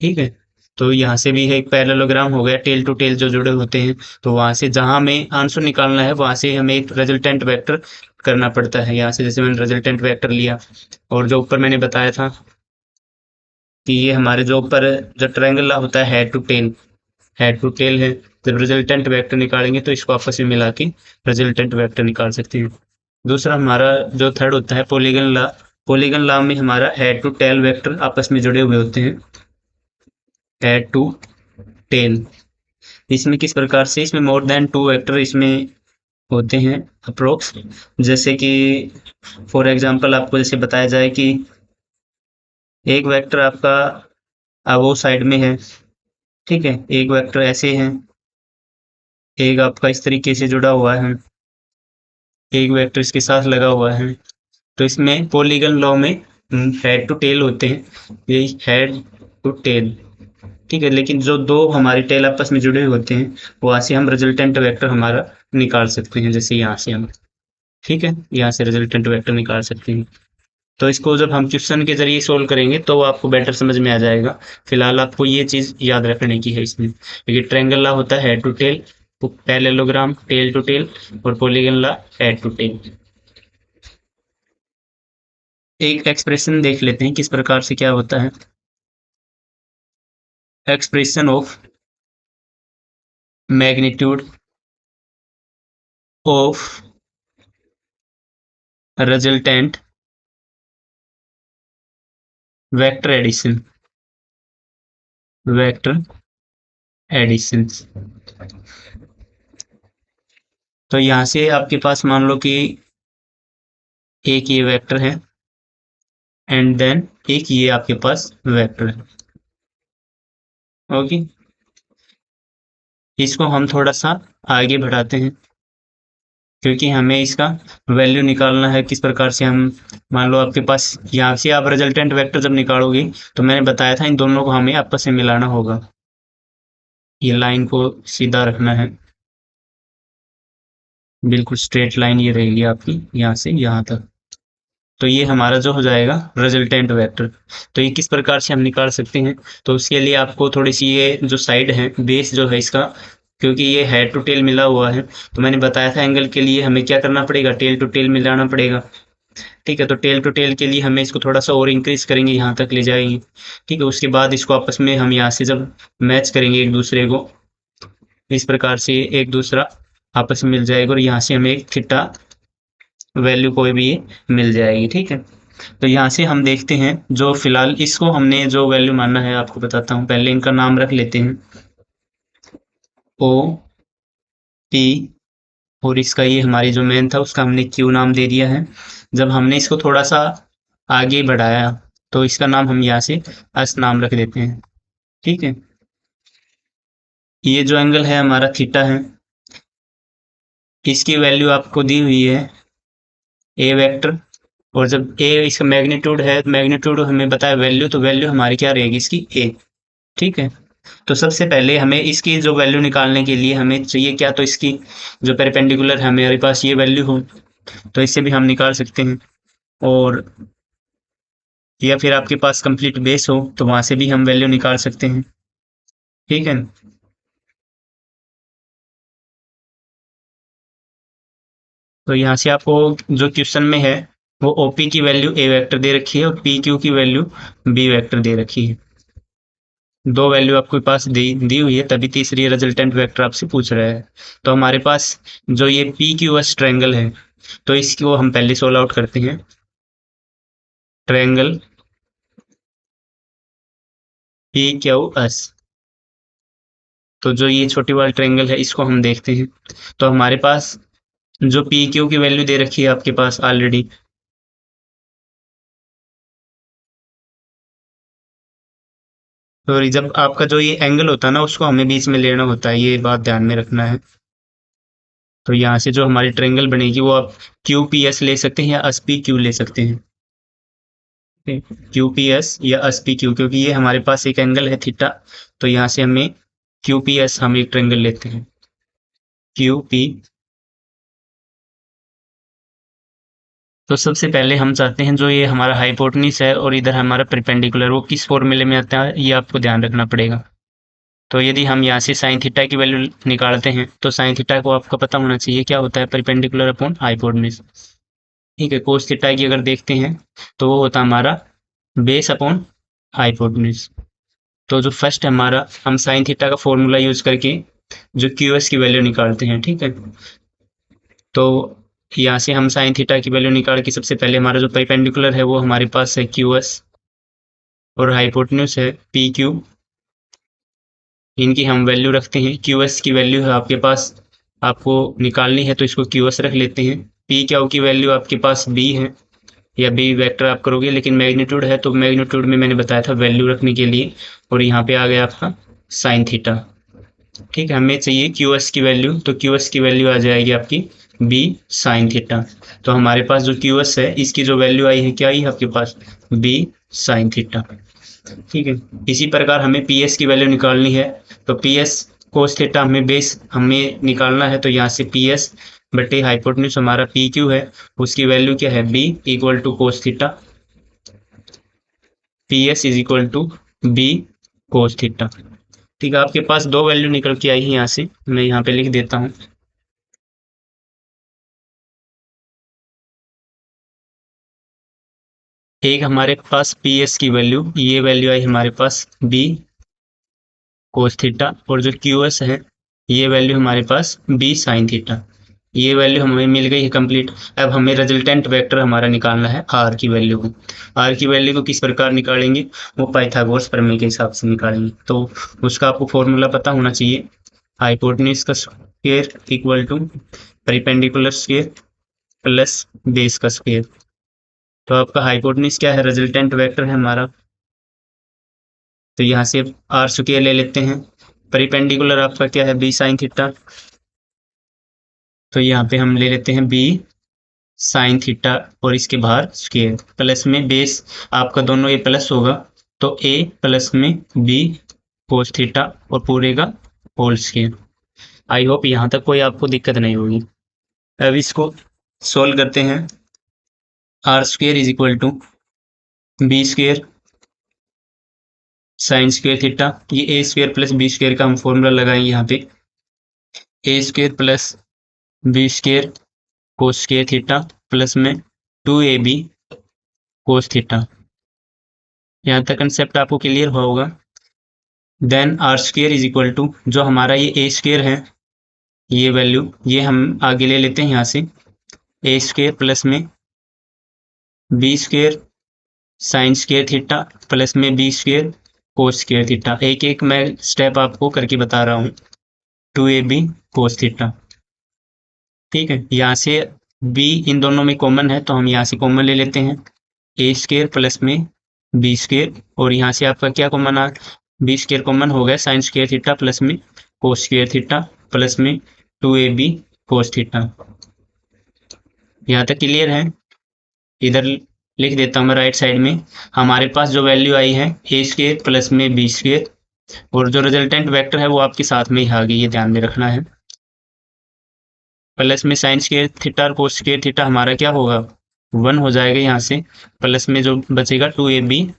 ठीक है, तो यहाँ से भी है एक पैरेललोग्राम हो गया, टेल टू टेल जो जुड़े होते हैं, तो वहां से जहां हमें आंसर निकालना है वहां से हमें एक रिजल्टेंट वेक्टर करना पड़ता है। यहाँ से जैसे मैंने रिजल्टेंट वेक्टर लिया, और जो ऊपर मैंने बताया था कि ये हमारे जो ऊपर जो ट्रायंगल होता है हेड टू टेल है, जब रिजल्टेंट वेक्टर निकालेंगे तो इसको आपस में मिला के रिजल्टेंट वेक्टर निकाल सकते हैं। दूसरा हमारा जो थर्ड होता है पॉलीगन लॉ में हमारा हेड टू टेल वेक्टर आपस में जुड़े हुए होते हैं, हेड टू टेल। इसमें किस प्रकार से, इसमें मोर देन 2 वेक्टर इसमें होते हैं अप्रोक्स। जैसे कि फॉर एग्जांपल आपको जैसे बताया जाए कि एक वेक्टर आपका वो साइड में है, ठीक है, एक वेक्टर ऐसे है, एक आपका इस तरीके से जुड़ा हुआ है, एक वेक्टर इसके साथ लगा हुआ है। तो इसमें पॉलीगन लॉ में हेड टू टेल होते हैं, ये हेड टू टेल। ठीक है, लेकिन जो दो हमारी टेल आपस में जुड़े हुए होते हैं वहां से हम रिजल्टेंट वेक्टर हमारा निकाल सकते हैं, जैसे यहाँ से हम, ठीक है, यहाँ से रिजल्टेंट वेक्टर निकाल सकते हैं। तो इसको जब हम क्वेश्चन के जरिए सोल्व करेंगे तो आपको बेटर समझ में आ जाएगा। फिलहाल आपको ये चीज याद रखने की है इसमें, क्योंकि ट्रायंगल लॉ होता है head to tail, parallelogram tail to tail, और polygon law head to tail. एक एक्सप्रेशन देख लेते हैं किस प्रकार से क्या होता है। Expression of magnitude of resultant vector addition, vector addition. तो यहाँ से आपके पास मान लो कि एक ये वेक्टर है एंड देन एक ये आपके पास वेक्टर है। ओके, इसको हम थोड़ा सा आगे बढ़ाते हैं क्योंकि हमें इसका वैल्यू निकालना है। किस प्रकार से हम, मान लो आपके पास यहाँ से आप रिजल्टेंट वेक्टर जब निकालोगे तो मैंने बताया था इन दोनों को हमें आपस में मिलाना होगा। ये लाइन को सीधा रखना है, बिल्कुल स्ट्रेट लाइन ये रहेगी आपकी यहाँ से यहाँ तक। तो ये हमारा जो हो जाएगा रिजल्टेंट वेक्टर। तो ये किस प्रकार से हम निकाल सकते हैं, तो उसके लिए आपको थोड़ी सी ये जो साइड है बेस जो है इसका, क्योंकि ये हेड टू टेल मिला हुआ है तो मैंने बताया था एंगल के लिए हमें क्या करना पड़ेगा, टेल टू टेल मिलाना पड़ेगा। ठीक है, तो टेल टू टेल के लिए हमें इसको थोड़ा सा और इंक्रीज करेंगे, यहाँ तक ले जाएंगे। ठीक है, उसके बाद इसको आपस में हम यहाँ से जब मैच करेंगे एक दूसरे को, इस प्रकार से एक दूसरा आपस में मिल जाएगा और यहाँ से हमें एक थीटा वैल्यू कोई भी मिल जाएगी। ठीक है, तो यहाँ से हम देखते हैं जो फिलहाल इसको हमने जो वैल्यू मानना है आपको बताता हूँ। पहले इनका नाम रख लेते हैं, ओ पी, और इसका ये हमारी जो मेन था उसका हमने क्यू नाम दे दिया है। जब हमने इसको थोड़ा सा आगे बढ़ाया तो इसका नाम हम यहाँ से एस नाम रख देते हैं। ठीक है, ये जो एंगल है हमारा थीटा है, इसकी वैल्यू आपको दी हुई है ए वेक्टर, और जब ए इसका मैग्नीट्यूड है, मैग्नीट्यूड हमें बताया वैल्यू, तो वैल्यू हमारी क्या रहेगी इसकी ए। ठीक है, तो सबसे पहले हमें इसकी जो वैल्यू निकालने के लिए हमें चाहिए क्या, तो इसकी जो परपेंडिकुलर है हमारे पास ये वैल्यू हो, तो इससे भी हम निकाल सकते हैं। और या फिर आपके पास कंप्लीट बेस हो तो वहां से भी हम वैल्यू निकाल सकते हैं। ठीक है, तो यहाँ से आपको जो क्वेश्चन में है वो ओपी की वैल्यू ए वेक्टर दे रखी है और पी क्यू की वैल्यू बी वेक्टर दे रखी है। दो वैल्यू आपके पास दी हुई है, तभी तीसरी रिजल्टेंट वेक्टर आपसे पूछ रहा है। तो हमारे पास जो ये पी क्यू एस ट्रायंगल है, तो इसको हम पहले सोल्व आउट करते हैं। ट्रायंगल पी क्यू एस, तो जो ये छोटी वाली ट्रायंगल है इसको हम देखते हैं। तो हमारे पास जो पी क्यू की वैल्यू दे रखी है आपके पास ऑलरेडी, तो जब आपका जो ये एंगल होता है ना उसको हमें बीच में लेना होता है, ये बात ध्यान में रखना है। तो यहाँ से जो हमारी ट्रायंगल बनेगी वो आप क्यू पी एस ले सकते हैं या एस पी क्यू ले सकते हैं। क्यू पी एस या एस पी क्यू, क्योंकि ये हमारे पास एक एंगल है थीटा, तो यहाँ से हमें क्यू पी एस हम एक ट्रायंगल लेते हैं क्यू पी। तो सबसे पहले हम चाहते हैं जो ये हमारा हाइपोटेन्यूज है और इधर हमारा परपेंडिकुलर, वो किस फॉर्मूले में आता है ये आपको ध्यान रखना पड़ेगा। तो यदि हम यहाँ से साइन थीटा की वैल्यू निकालते हैं तो साइन थीटा को आपको पता होना चाहिए क्या होता है, परपेंडिकुलर अपॉन हाइपोटेन्यूज। ठीक है, कोस थीटा की अगर देखते हैं तो वो होता है हमारा बेस अपॉन हाइपोटेन्यूज। तो जो फर्स्ट हमारा हम साइन थीटा का फॉर्मूला यूज करके जो क्यू एस की वैल्यू निकालते हैं। ठीक है, तो यहाँ से हम साइन थीटा की वैल्यू निकाल के सबसे पहले हमारा जो परपेंडिकुलर है वो हमारे पास है क्यू एस और हाइपोटेन्यूज है पी क्यू। इनकी हम वैल्यू रखते हैं, क्यू एस की वैल्यू है आपके पास, आपको निकालनी है तो इसको क्यू एस रख लेते हैं। पी क्यू की वैल्यू आपके पास बी है या बी वेक्टर आप करोगे, लेकिन मैग्नीट्यूड है तो मैग्नीट्यूड में मैंने बताया था वैल्यू रखने के लिए, और यहाँ पे आ गया आपका साइन थीटा। ठीक है, हमें चाहिए क्यू एस की वैल्यू, तो क्यू एस की वैल्यू आ जाएगी आपकी बी साइन थीटा। तो हमारे पास जो क्यू एस है इसकी जो वैल्यू आई है क्या आई है आपके पास, बी साइन थीटा। ठीक है, इसी प्रकार हमें पी एस की वैल्यू निकालनी है, तो पी एस कोस थीटा हमें बेस हमें निकालना है, तो यहाँ से पी एस बटे हाइपोटेन्यूज हमारा पी क्यू है, उसकी वैल्यू क्या है B equal to cos theta. P S is equal to B cos theta. ठीक है, आपके पास दो वैल्यू निकल के आई है, यहाँ से मैं यहाँ पे लिख देता हूँ। एक हमारे पास पी एस की वैल्यू, ये वैल्यू आई हमारे पास बी कोस थीटा, और जो क्यू एस है ये वैल्यू हमारे पास बी साइन थीटा। ये वैल्यू हमें मिल गई है कंप्लीट। अब हमें रिजल्टेंट वेक्टर हमारा निकालना है आर की वैल्यू को। आर की वैल्यू को किस प्रकार निकालेंगे, वो पाइथागोरस प्रमेय के हिसाब से निकालेंगे। तो उसका आपको फॉर्मूला पता होना चाहिए, हाइपोटेन्यूज का square equal to perpendicular square plus base का स्क्वायर। तो आपका हाइपोटेन्यूज क्या है, रिजल्टेंट वेक्टर है हमारा। तो यहाँ से आर स्क्वायर ले लेते हैं। परिपेंडिकुलर आपका क्या है, बी साइन थीटा। तो यहाँ पे हम ले लेते हैं बी साइन थीटा और इसके बाहर स्क्वायर प्लस में बेस आपका दोनों ए प्लस होगा, तो ए प्लस में बी कोस थीटा और पूरे का होल स्क्वायर। आई होप यहाँ तक कोई आपको दिक्कत नहीं होगी। अब इसको सोल्व करते हैं। R square is equal to B square sine square theta, ये A square plus B square का हम फॉर्मूला लगाएंगे यहाँ पे, A square plus B square cos square theta plus में 2ab कोस थीटा। यहाँ तक कंसेप्ट आपको क्लियर होगा। Then R square is equal to, जो हमारा ये ए स्क्वायर है, ये वैल्यू ये हम आगे ले लेते हैं यहाँ से, ए स्क्वायर प्लस में B square sine square theta plus में B square cos square theta. एक एक मैं स्टेप आपको करके बता रहा हूँ। 2ab कोस थीटा, ठीक है। यहाँ से b इन दोनों में कॉमन है तो हम यहाँ से कॉमन ले लेते हैं, ए स्क्वायर प्लस में बी स्क्वायर, और यहाँ से आपका क्या कॉमन आ, बी स्क्वायर कॉमन हो गया, साइन स्क्वायर थीटा प्लस में कोस स्क्वायर थीटा प्लस में 2ab कोस थीटा। यहाँ तक क्लियर है। इधर लिख देता हूँ मैं राइट साइड में, हमारे पास जो वैल्यू आई है ए स्क्वायर प्लस में बी स्क्वायर, और जो रिजल्टेंट वेक्टर है वो आपके साथ में ही आ गई, ये ध्यान में रखना है। प्लस में साइन स्क्वायर थीटा और कोस स्क्वायर थीटा हमारा क्या होगा, 1 हो जाएगा यहाँ से, प्लस में जो बचेगा 2ab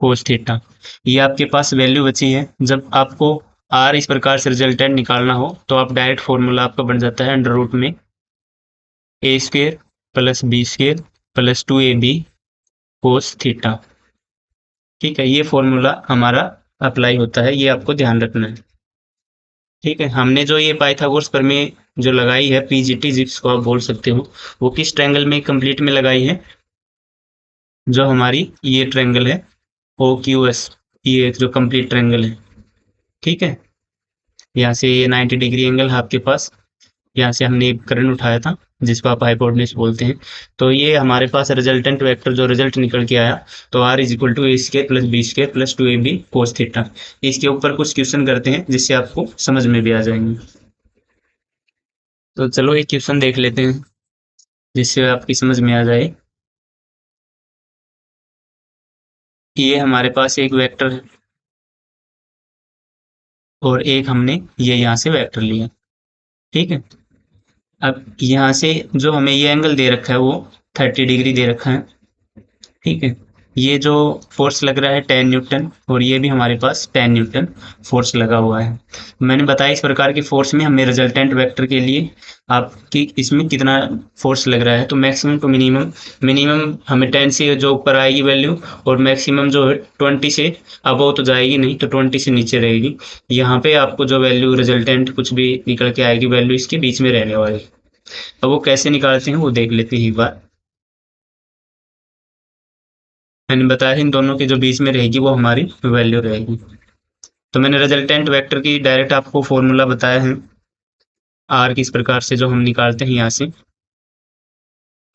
कोस थीटा। ये आपके पास वैल्यू बची है। जब आपको आर इस प्रकार से रिजल्टेंट निकालना हो तो आप डायरेक्ट फॉर्मूला आपका बन जाता है अंडर रूट में A square plus B square plus 2ab cos theta. ठीक है, ये फॉर्मूला हमारा अप्लाई होता है, ये आपको ध्यान रखना है। ठीक है, हमने जो ये पाइथागोरस प्रमेय जो लगाई है, पीजीटी जिसको आप बोल सकते हो, वो किस ट्रायंगल में कंप्लीट में लगाई है, जो हमारी ये ट्रायंगल है ओ क्यू एस, ये जो कंप्लीट ट्रायंगल है। ठीक है, यहाँ से ये 90 डिग्री एंगल है आपके पास, यहाँ से हमने करंट उठाया था जिसको आप हाइपोटेन्यूज बोलते हैं। तो ये हमारे पास रिजल्टेंट वेक्टर जो रिजल्ट निकल के आया, तो R is equal to A square plus B square plus 2ab cos theta. इसके ऊपर कुछ क्वेश्चन करते हैं जिससे आपको समझ में भी आ जाएंगे। तो चलो एक क्वेश्चन देख लेते हैं जिससे आपकी समझ में आ जाए। ये हमारे पास एक वेक्टर है और एक हमने ये यहाँ से वेक्टर लिया। ठीक है, अब यहाँ से जो हमें ये एंगल दे रखा है वो 30 डिग्री दे रखा है। ठीक है, ये जो फोर्स लग रहा है 10 न्यूटन, और ये भी हमारे पास 10 न्यूटन फोर्स लगा हुआ है। मैंने बताया इस प्रकार के फोर्स में हमें रिजल्टेंट वेक्टर के लिए आपकी इसमें कितना फोर्स लग रहा है, तो मैक्सिमम टू मिनिमम, मिनिमम हमें 10 से जो ऊपर आएगी वैल्यू, और मैक्सिमम जो है 20 से अबव तो जाएगी नहीं, तो 20 से नीचे रहेगी। यहाँ पे आपको जो वैल्यू रिजल्टेंट कुछ भी निकल के आएगी, वैल्यू इसके बीच में रहने वाली। अब वो कैसे निकालते हैं वो देख लेते हैं एक बार। मैंने बताया इन दोनों के जो बीच में रहेगी वो हमारी वैल्यू रहेगी। तो मैंने रिजल्टेंट वेक्टर की डायरेक्ट आपको फॉर्मूला बताया है, आर किस प्रकार से जो हम निकालते हैं यहाँ से।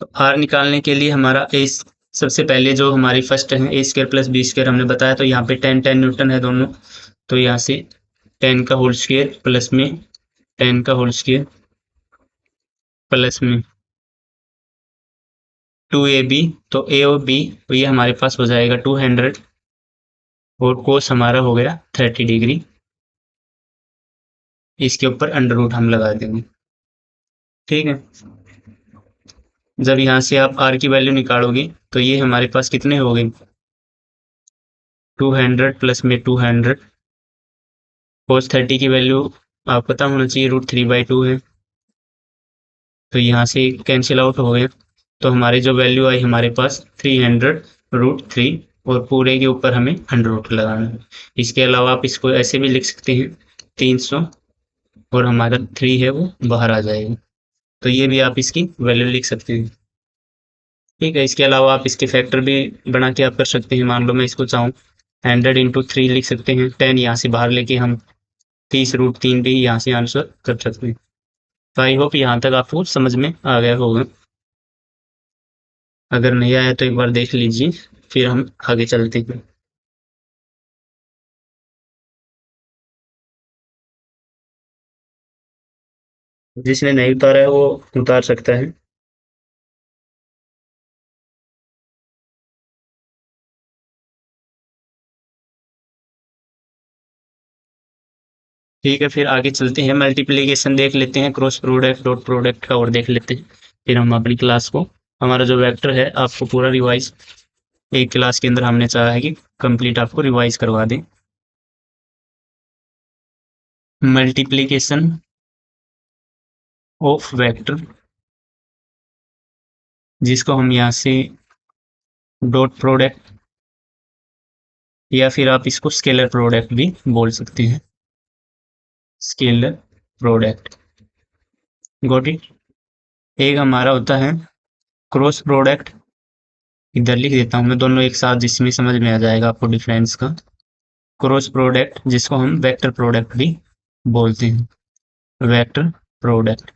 तो आर निकालने के लिए हमारा ए, सबसे पहले जो हमारी फर्स्ट है ए स्क्वायर प्लस बी स्क्वायर हमने बताया, तो यहाँ पे 10 न्यूटन है दोनों, तो यहाँ से 10 का होल स्क्वायर प्लस में 10 का होल स्क्वायर प्लस में 2ab, तो ए और बी तो ये हमारे पास हो जाएगा 200, और कोस हमारा हो गया 30 डिग्री। इसके ऊपर अंडर रूट हम लगा देंगे। ठीक है, जब यहाँ से आप आर की वैल्यू निकालोगे तो ये हमारे पास कितने हो गए, 200 प्लस में 200, कोस 30 की वैल्यू आप पता होना चाहिए √3/2 है, तो यहाँ से कैंसिल आउट हो गया। तो हमारी जो वैल्यू आई हमारे पास 300√3, और पूरे के ऊपर हमें अंडर रूट लगाना है। इसके अलावा आप इसको ऐसे भी लिख सकते हैं 300, और हमारा 3 है वो बाहर आ जाएगा, तो ये भी आप इसकी वैल्यू लिख सकते हैं। ठीक है, इसके अलावा आप इसके फैक्टर भी बना के आप कर सकते हैं। मान लो मैं इसको चाहूँ 100 × 3 लिख सकते हैं, 10 यहाँ से बाहर लेके हम 30√3 भी यहाँ से आंसर कर सकते हैं। तो आई होप यहाँ तक आपको समझ में आ गया होगा। अगर नहीं आया तो एक बार देख लीजिए, फिर हम आगे चलते हैं। जिसने नहीं उतारा है वो उतार सकता है। ठीक है, फिर आगे चलते हैं, मल्टीप्लिकेशन देख लेते हैं, क्रॉस प्रोडक्ट, डॉट प्रोडक्ट का और देख लेते हैं। फिर हम अपनी क्लास को, हमारा जो वेक्टर है आपको पूरा रिवाइज एक क्लास के अंदर हमने चाहा है कि कंप्लीट आपको रिवाइज करवा दें। मल्टीप्लिकेशन ऑफ वेक्टर, जिसको हम यहाँ से डॉट प्रोडक्ट या फिर आप इसको स्केलर प्रोडक्ट भी बोल सकते हैं। Scalar product, got it. एक हमारा होता है क्रॉस प्रोडक्ट, इधर लिख देता हूँ मैं दोनों एक साथ, जिसमें समझ में आ जाएगा आपको डिफरेंस का। क्रॉस प्रोडक्ट, जिसको हम वेक्टर प्रोडक्ट भी बोलते हैं, वेक्टर प्रोडक्ट।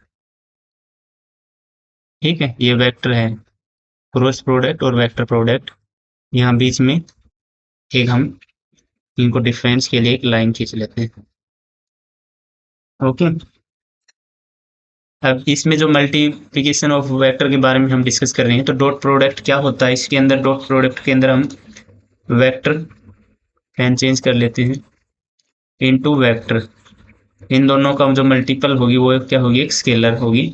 ठीक है, ये वेक्टर है, क्रॉस प्रोडक्ट और वेक्टर प्रोडक्ट। यहाँ बीच में एक हम इनको डिफरेंस के लिए एक लाइन खींच लेते हैं। ओके, अब इसमें जो मल्टीप्लिकेशन ऑफ वेक्टर के बारे में हम डिस्कस कर रहे हैं, तो डॉट प्रोडक्ट क्या होता है इसके अंदर। डॉट प्रोडक्ट के अंदर हम वेक्टर पेन चेंज कर लेते हैं इनटू वेक्टर। इन दोनों का जो मल्टीपल होगी वो क्या होगी, एक स्केलर होगी।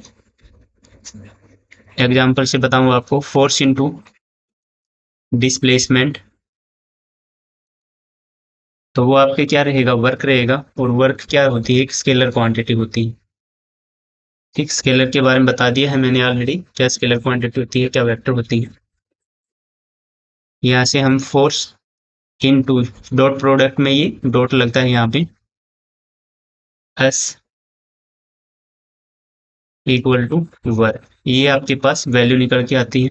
एग्जाम्पल से बताऊं आपको, फोर्स इनटू डिस्प्लेसमेंट, तो वो आपके क्या रहेगा, वर्क रहेगा। और वर्क क्या होती है, एक स्केलर क्वांटिटी होती है। ठीक, स्केलर के बारे में बता दिया है मैंने ऑलरेडी, क्या स्केलर क्वांटिटी होती है, क्या वेक्टर होती है। यहाँ से हम फोर्स इनटू डॉट प्रोडक्ट में ये डॉट लगता है यहाँ पे, एस इक्वल टू वर्क, ये आपके पास वैल्यू निकल के आती है।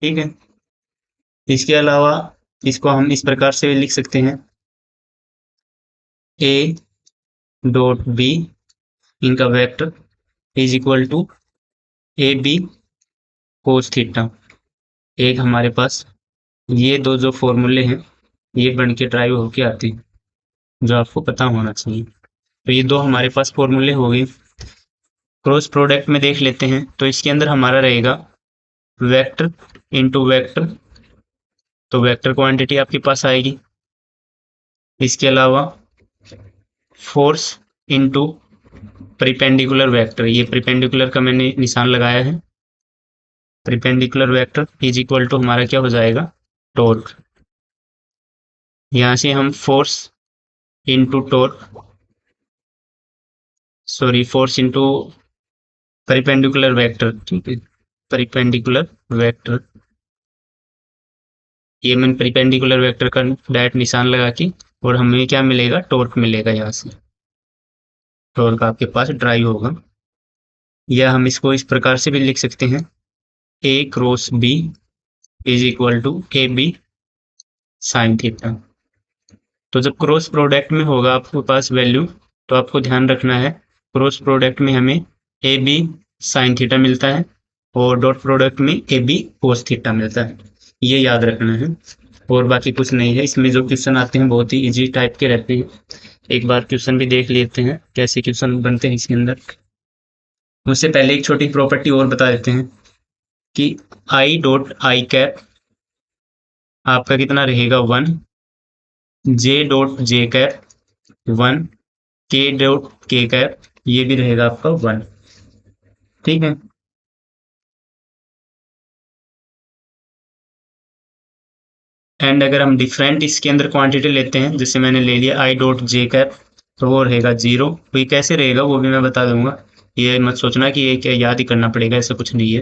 ठीक है, इसके अलावा इसको हम इस प्रकार से लिख सकते हैं, ए डॉट बी, इनका vector is equal to A B cos theta. एक हमारे पास ये दो जो फॉर्मूले हैं ये बन के ड्राइव होके आती है, जो आपको पता होना चाहिए। तो ये दो हमारे पास फॉर्मूले हो गए। क्रॉस प्रोडक्ट में देख लेते हैं, तो इसके अंदर हमारा रहेगा वेक्टर इनटू वेक्टर, तो वेक्टर क्वांटिटी आपके पास आएगी। इसके अलावा फोर्स इनटू प्रिपेंडिकुलर वेक्टर, ये प्रिपेंडिकुलर का मैंने निशान लगाया है, perpendicular vector is equal to हमारा क्या हो जाएगा, टॉर्क। यहाँ से हम force into torque, sorry force into perpendicular vector, ठीक है, परिपेंडिकुलर वेक्टर, ये मैंने परिपेंडिकुलर वेक्टर का डायरेक्ट निशान लगा के, और हमें क्या मिलेगा, टॉर्क मिलेगा। यहाँ से टॉर्क आपके पास ड्राइव होगा, या हम इसको इस प्रकार से भी लिख सकते हैं, A cross B is equal to A B sine theta. तो जब क्रॉस प्रोडक्ट में होगा आपके पास वैल्यू, तो आपको ध्यान रखना है क्रॉस प्रोडक्ट में हमें ए बी साइन थीटा मिलता है, और डॉट प्रोडक्ट में ए बी कोस थीटा मिलता है, ये याद रखना है। और बाकी कुछ नहीं है, इसमें जो क्वेश्चन आते हैं बहुत ही इजी टाइप के रहते हैं। एक बार क्वेश्चन भी देख लेते हैं कैसे क्वेश्चन बनते हैं इसके अंदर। उससे पहले एक छोटी प्रॉपर्टी और बता देते हैं कि आई डॉट आई कैप आपका कितना रहेगा, 1, जे डॉट जे कैप 1, के डॉट के कैप ये भी रहेगा आपका 1। ठीक है, एंड अगर हम डिफरेंट इसके अंदर क्वांटिटी लेते हैं, जैसे मैंने ले लिया आई डॉट जे कैप, तो वो रहेगा 0। तो ये कैसे रहेगा वो भी मैं बता दूंगा, ये मत सोचना कि ये क्या याद ही करना पड़ेगा, ऐसा कुछ नहीं है।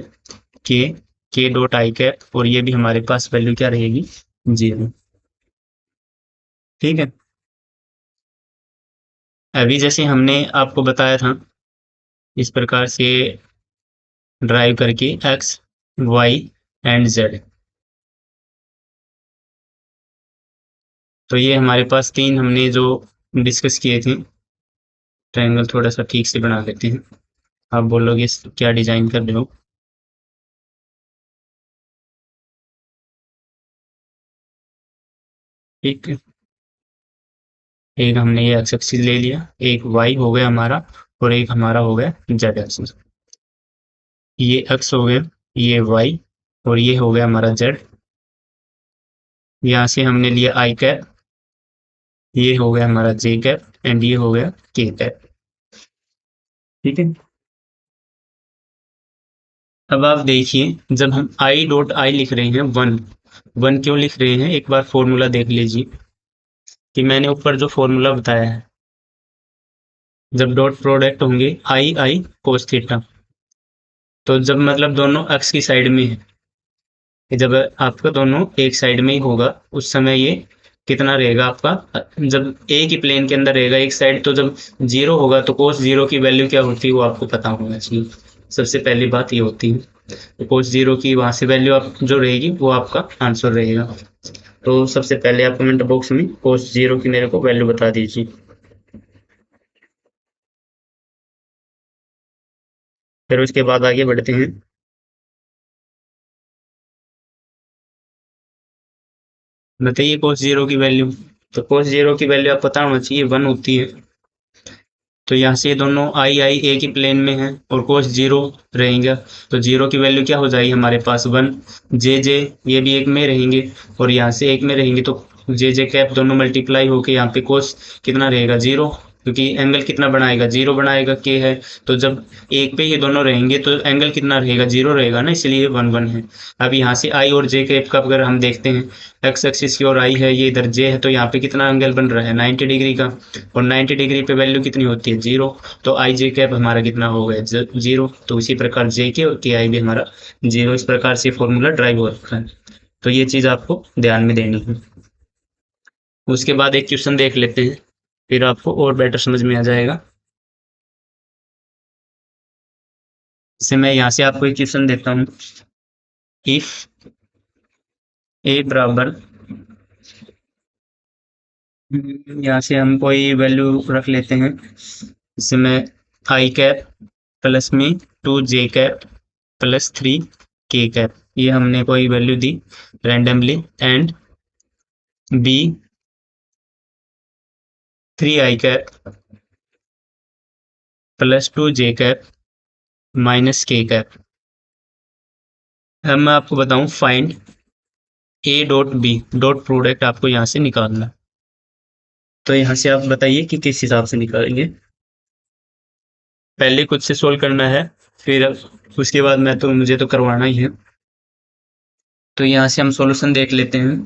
के के डॉट आई कैप, और ये भी हमारे पास वैल्यू क्या रहेगी, 0। ठीक है, अभी जैसे हमने आपको बताया था इस प्रकार से ड्राइव करके एक्स वाई एंड जेड, तो ये हमारे पास तीन हमने जो डिस्कस किए थे। ट्रायंगल थोड़ा सा ठीक से बना लेते हैं। आप बोलोगे क्या डिजाइन कर रहे हो। ठीक है, एक हमने ये एक्स एक्सिस ले लिया, एक वाई हो गया हमारा, और एक हमारा हो गया जेड एक्सिस। ये एक्स हो गया, ये वाई, और ये हो गया हमारा जेड। यहाँ से हमने लिया आई कैप, ये हो गया हमारा जे कैप, एंड ये हो गया के कैप। ठीक है, अब आप देखिए, जब हम आई डॉट आई लिख रहे हैं वन, वन क्यों लिख रहे हैं, एक बार फॉर्मूला देख लीजिए कि मैंने ऊपर जो फॉर्मूला बताया है, जब डॉट प्रोडक्ट होंगे आई आई कोस थीटा, तो जब मतलब दोनों एक्स की साइड में है, जब आपका दोनों एक साइड में ही होगा उस समय ये कितना रहेगा आपका, जब एक ही प्लेन के अंदर रहेगा एक साइड, तो जब जीरो होगा तो कोस जीरो की वैल्यू क्या होती है वो आपको पता होना चाहिए। सबसे पहली बात ये होती है, तो कोस जीरो की वहां से वैल्यू आप जो रहेगी वो आपका आंसर रहेगा। तो सबसे पहले आप कमेंट बॉक्स में कोस जीरो की मेरे को वैल्यू बता दीजिए। फिर उसके बाद आगे बढ़ते हैं। बताइए कोस जीरो की वैल्यू। तो कोस जीरो की वैल्यू आप पता होना चाहिए, वन होती है। तो यहाँ से ये दोनों आई आई एक ही प्लेन में है और कोस जीरो रहेंगे, तो जीरो की वैल्यू क्या हो जाएगी हमारे पास वन। जे जे ये भी एक में रहेंगे, और यहाँ से एक में रहेंगे, तो जे जे कैप दोनों मल्टीप्लाई होके यहाँ पे कोस कितना रहेगा जीरो, क्योंकि एंगल कितना बनाएगा जीरो बनाएगा, के है। तो जब एक पे ये दोनों रहेंगे तो एंगल कितना रहेगा जीरो रहेगा ना, इसलिए वन वन है। अब यहाँ से आई और जे कैप का अगर हम देखते हैं, एक्स एक्सिस की ओर आई है, ये इधर जे है, तो यहाँ पे कितना एंगल बन रहा है 90 डिग्री का, और 90 डिग्री पे वैल्यू कितनी होती है जीरो। तो आई जे कैप हमारा कितना हो गया जीरो, तो इसी प्रकार जे के और के आई भी हमारा जीरो। इस प्रकार से फॉर्मूला ड्राइव हो रखा है, तो ये चीज़ आपको ध्यान में देनी है। उसके बाद एक क्वेश्चन देख लेते हैं, फिर आपको और बेटर समझ में आ जाएगा। जैसे मैं यहाँ से आपको एक क्वेश्चन देता हूँ, इफ ए बराबर, यहाँ से हम कोई वैल्यू रख लेते हैं, जैसे मैं आई कैप प्लस में two J cap plus three K cap, ये हमने कोई वैल्यू दी randomly, and B three I cap plus two J cap minus K cap. अब मैं आपको बताऊं, find A dot B dot product आपको यहाँ से निकालना। तो यहाँ से आप बताइए कि किस हिसाब से निकालेंगे। पहले खुद से सोल्व करना है, फिर उसके बाद मैं तो मुझे तो करवाना ही है। तो यहाँ से हम सॉल्यूशन देख लेते हैं।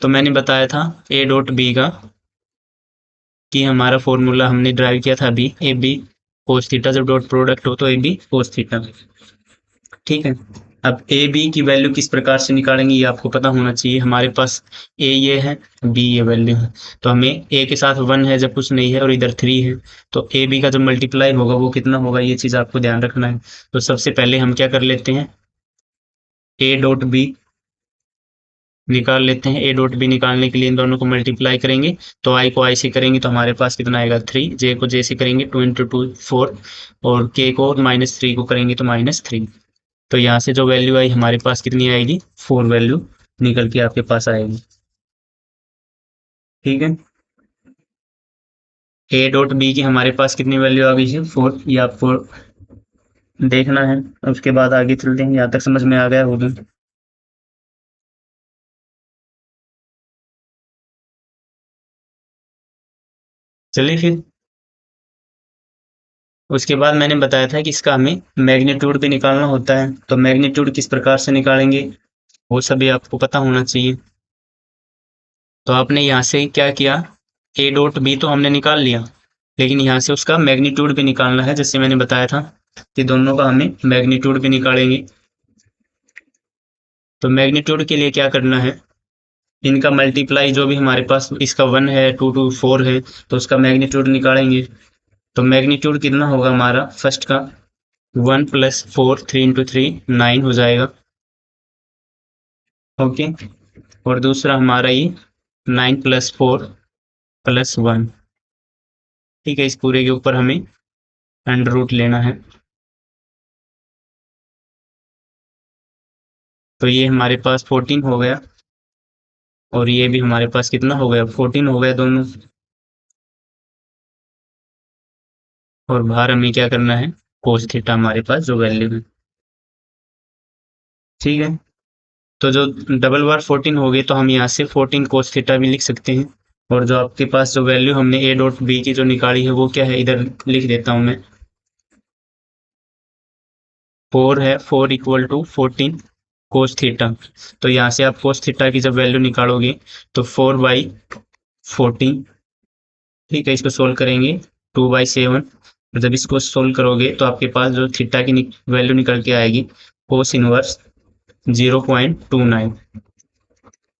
तो मैंने बताया था ए डॉट बी का कि हमारा फॉर्मूला हमने ड्राइव किया था अभी, ए बी कोस थीटा, जब डॉट प्रोडक्ट हो तो ए बी कोस थीटा। ठीक है, अब ए बी की वैल्यू किस प्रकार से निकालेंगे ये आपको पता होना चाहिए। हमारे पास ए ये है, बी ये वैल्यू है, तो हमें ए के साथ वन है जब कुछ नहीं है, और इधर थ्री है, तो ए बी का जब मल्टीप्लाई होगा वो कितना होगा, ये चीज़ आपको ध्यान रखना है। तो सबसे पहले हम क्या कर लेते हैं, ए डॉट बी निकाल लेते हैं। ए डॉट बी निकालने के लिए इन दोनों को मल्टीप्लाई करेंगे, तो आई को आई से करेंगे तो हमारे पास कितना आएगा थ्री, जे को जे से करेंगे टू इंटू टू फोर, और के को माइनस थ्री को करेंगे तो माइनस थ्री। तो यहाँ से जो वैल्यू आई हमारे पास कितनी आएगी, फोर वैल्यू निकल के आपके पास आएगी। ठीक है, ए डॉट बी की हमारे पास कितनी वैल्यू आ गई है, फोर, ये आपको देखना है। उसके बाद आगे चलते हैं, यहाँ तक समझ में आ गया होगा। चलिए फिर, उसके बाद मैंने बताया था कि इसका हमें मैग्नीट्यूड भी निकालना होता है, तो मैग्नीट्यूड किस प्रकार से निकालेंगे वो सभी आपको पता होना चाहिए। तो आपने यहाँ से क्या किया, ए डॉट बी तो हमने निकाल लिया, लेकिन यहाँ से उसका मैग्नीट्यूड भी निकालना है, जैसे मैंने बताया था कि दोनों का हमें मैग्नीट्यूड भी निकालेंगे। तो मैग्नीट्यूड के लिए क्या करना है, इनका मल्टीप्लाई जो भी हमारे पास इसका वन है, टू टू फोर है, तो उसका मैग्नीट्यूड निकालेंगे। तो मैग्नीट्यूड कितना होगा हमारा, फर्स्ट का one plus four, three into three nine हो जाएगा। ओके, और दूसरा हमारा ये nine plus four plus one, ठीक है, इस पूरे के ऊपर हमें अंडर रूट लेना है। तो ये हमारे पास 14 हो गया, और ये भी हमारे पास कितना हो गया, 14 हो गया दोनों। और बाहर हमें क्या करना है, कोस थीटा हमारे पास जो वैल्यू है। ठीक है, तो जो डबल बार 14 हो गई, तो हम यहाँ से 14 कोस थीटा भी लिख सकते हैं। और जो आपके पास जो वैल्यू हमने ए डॉट बी की जो निकाली है वो क्या है, इधर लिख देता हूँ मैं। 4 है, 4 इक्वल टू 14 कोस थीटा। तो यहाँ से आप कोस थीटा की जब वैल्यू निकालोगे तो 4/14। ठीक है, इसको सोल्व करेंगे 2/7। जब इसको सोल्व करोगे तो आपके पास जो थीटा की वैल्यू निकल के आएगी, कोस इनवर्स 0.29।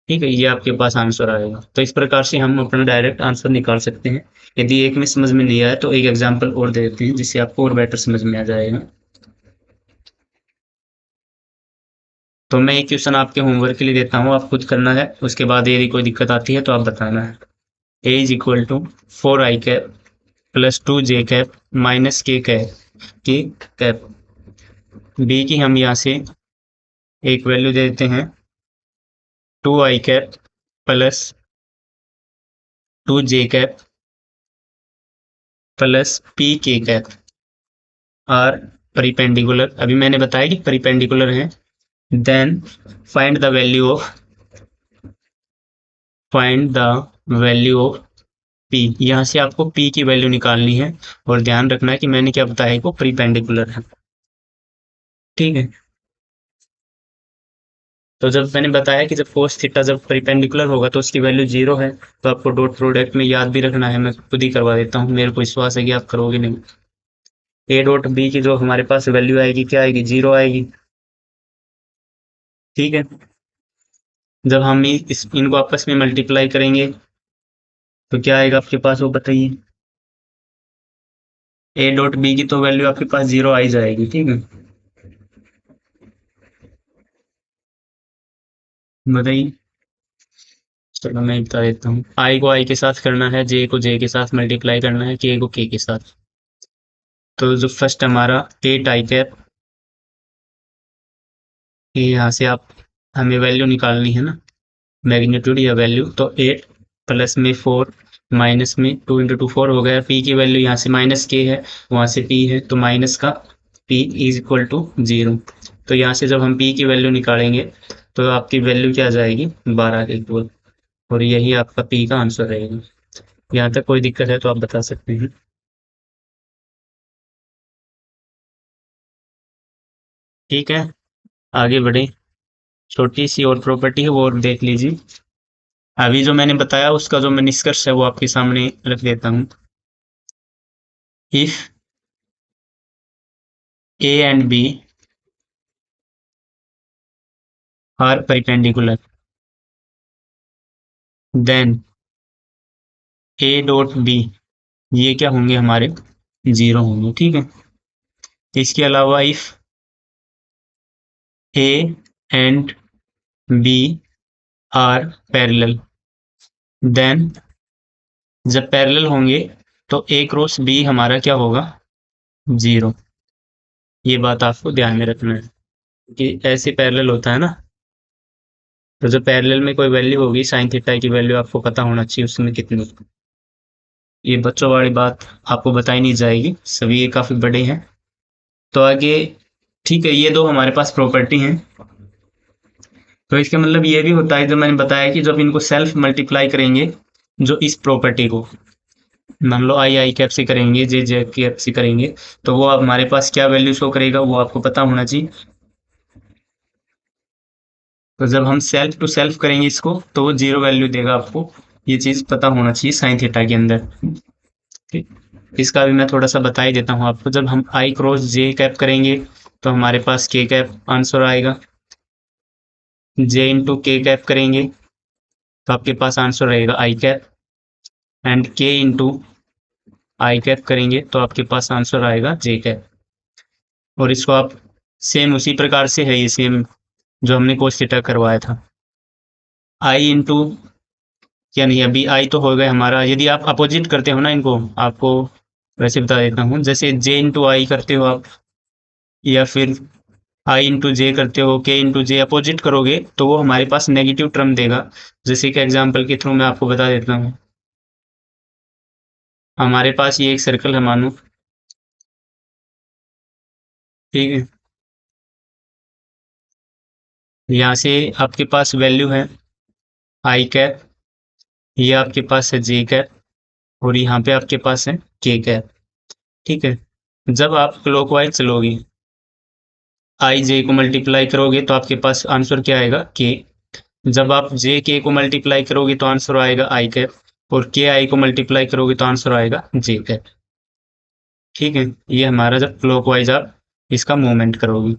ठीक है, ये आपके पास आंसर आएगा। तो इस प्रकार से हम अपना डायरेक्ट आंसर निकाल सकते हैं। यदि एक में समझ में नहीं आया तो एक एग्जांपल और दे देते हैं, जिससे आपको और बेटर समझ में आ जाएगा। तो मैं एक क्वेश्चन आपके होमवर्क के लिए देता हूँ, आप खुद करना है। उसके बाद यदि कोई दिक्कत आती है तो आप बताना है। A is equal to 4i cap plus 2j cap minus K cap. B की हम यहाँ से एक वैल्यू दे देते हैं 2i cap plus 2j cap plus pk cap are perpendicular. अभी मैंने बताया कि परिपेंडिकुलर है। Then find the value of P. यहाँ से आपको पी की वैल्यू निकालनी है, और ध्यान रखना है कि मैंने क्या बताया है, वो परिपेंडिकुलर है। ठीक है, तो जब मैंने बताया कि जब कोस थीटा जब परिपेंडिकुलर होगा तो उसकी वैल्यू 0 है। तो आपको डॉट प्रोडक्ट में याद भी रखना है, मैं खुद ही करवा देता हूँ, मेरे को विश्वास है कि आप करोगे नहीं। ए डॉट बी की जो हमारे पास वैल्यू आएगी, क्या आएगी, 0 आएगी। ठीक है, जब हम इनको आपस में मल्टीप्लाई करेंगे तो क्या आएगा आपके पास, वो बताइए। ए डॉट बी की तो वैल्यू आपके पास 0 आई जाएगी। ठीक है, बताइए। चलो मैं बता देता हूँ। आई को आई के साथ करना है, जे को जे के साथ मल्टीप्लाई करना है, के को के साथ। तो जो फर्स्ट हमारा 8i कैप, ये यहाँ से आप हमें वैल्यू निकालनी है ना, मैग्नीट्यूड या वैल्यू। तो 8 प्लस में 4 माइनस में 2 इंटू 2 4 हो गया। पी की वैल्यू यहाँ से माइनस के है, वहाँ से पी है, तो माइनस का पी इज इक्वल टू 0। तो यहाँ से जब हम पी की वैल्यू निकालेंगे तो आपकी वैल्यू क्या आ जाएगी, 12 के इक्वल। और यही आपका पी का आंसर रहेगा। यहाँ तक कोई दिक्कत है तो आप बता सकते हैं। ठीक है, आगे बढ़े। छोटी सी और प्रॉपर्टी है, वो और देख लीजिए। अभी जो मैंने बताया उसका जो मैं निष्कर्ष है वो आपके सामने रख देता हूँ। If A and B are perpendicular, then A dot B, ये क्या होंगे हमारे, 0 होंगे। ठीक है, इसके अलावा if A and B are parallel, then जब पैरेलल होंगे तो ए क्रॉस बी हमारा क्या होगा, 0। ये बात आपको ध्यान में रखना है कि ऐसे पैरेलल होता है ना। तो जब पैरेलल में कोई वैल्यू होगी, साइन थीटा की वैल्यू आपको पता होना चाहिए उसमें कितनी। ये बच्चों वाली बात आपको बताई नहीं जाएगी, सभी ये काफ़ी बड़े हैं। तो आगे, ठीक है, ये दो हमारे पास प्रॉपर्टी हैं। तो इसका मतलब ये भी होता है, जो मैंने बताया कि जब इनको सेल्फ मल्टीप्लाई करेंगे, जो इस प्रॉपर्टी को मान लो आई आई कैप से करेंगे, जे जे कैप से करेंगे, तो वो हमारे पास क्या वैल्यू शो करेगा, वो आपको पता होना चाहिए। तो जब हम सेल्फ टू सेल्फ करेंगे इसको तो वो 0 वैल्यू देगा आपको। ये चीज़ पता होना चाहिए साइन थीटा के अंदर। ठीक, इसका भी मैं थोड़ा सा बता ही देता हूँ आपको। जब हम आई क्रॉस जे कैप करेंगे तो हमारे पास के कैप आंसर आएगा। जे इंटू के कैप करेंगे तो आपके पास आंसर रहेगा आई कैप। एंड के इंटू आई कैप करेंगे तो आपके पास आंसर आएगा जे कैप। और इसको आप सेम उसी प्रकार से है, ये सेम जो हमने कोस थीटा करवाया था। आई इंटू, क्या नहीं, अभी आई तो हो गया हमारा। यदि आप अपोजिट करते हो ना इनको, आपको वैसे बता देता हूँ, जैसे जे इंटू आई करते हो आप, या फिर आई इंटू जे करते हो, के इंटू जे अपोजिट करोगे तो वो हमारे पास नेगेटिव टर्म देगा। जैसे कि एग्जाम्पल के थ्रू मैं आपको बता देता हूँ। हमारे पास ये एक सर्कल है मानो, ठीक है। यहाँ से आपके पास वैल्यू है आई कैप, ये आपके पास है जे कैप, और यहाँ पे आपके पास है के कैप, ठीक है। जब आप क्लॉकवाइज चलोगे, आई जे को मल्टीप्लाई करोगे तो आपके पास आंसर क्या आएगा, के। जब आप जे के को मल्टीप्लाई करोगे तो आंसर आएगा आई कैप, और के आई को मल्टीप्लाई करोगे तो आंसर आएगा जे कैप, ठीक है। ये हमारा जब क्लॉकवाइज आप इसका मूवमेंट करोगे।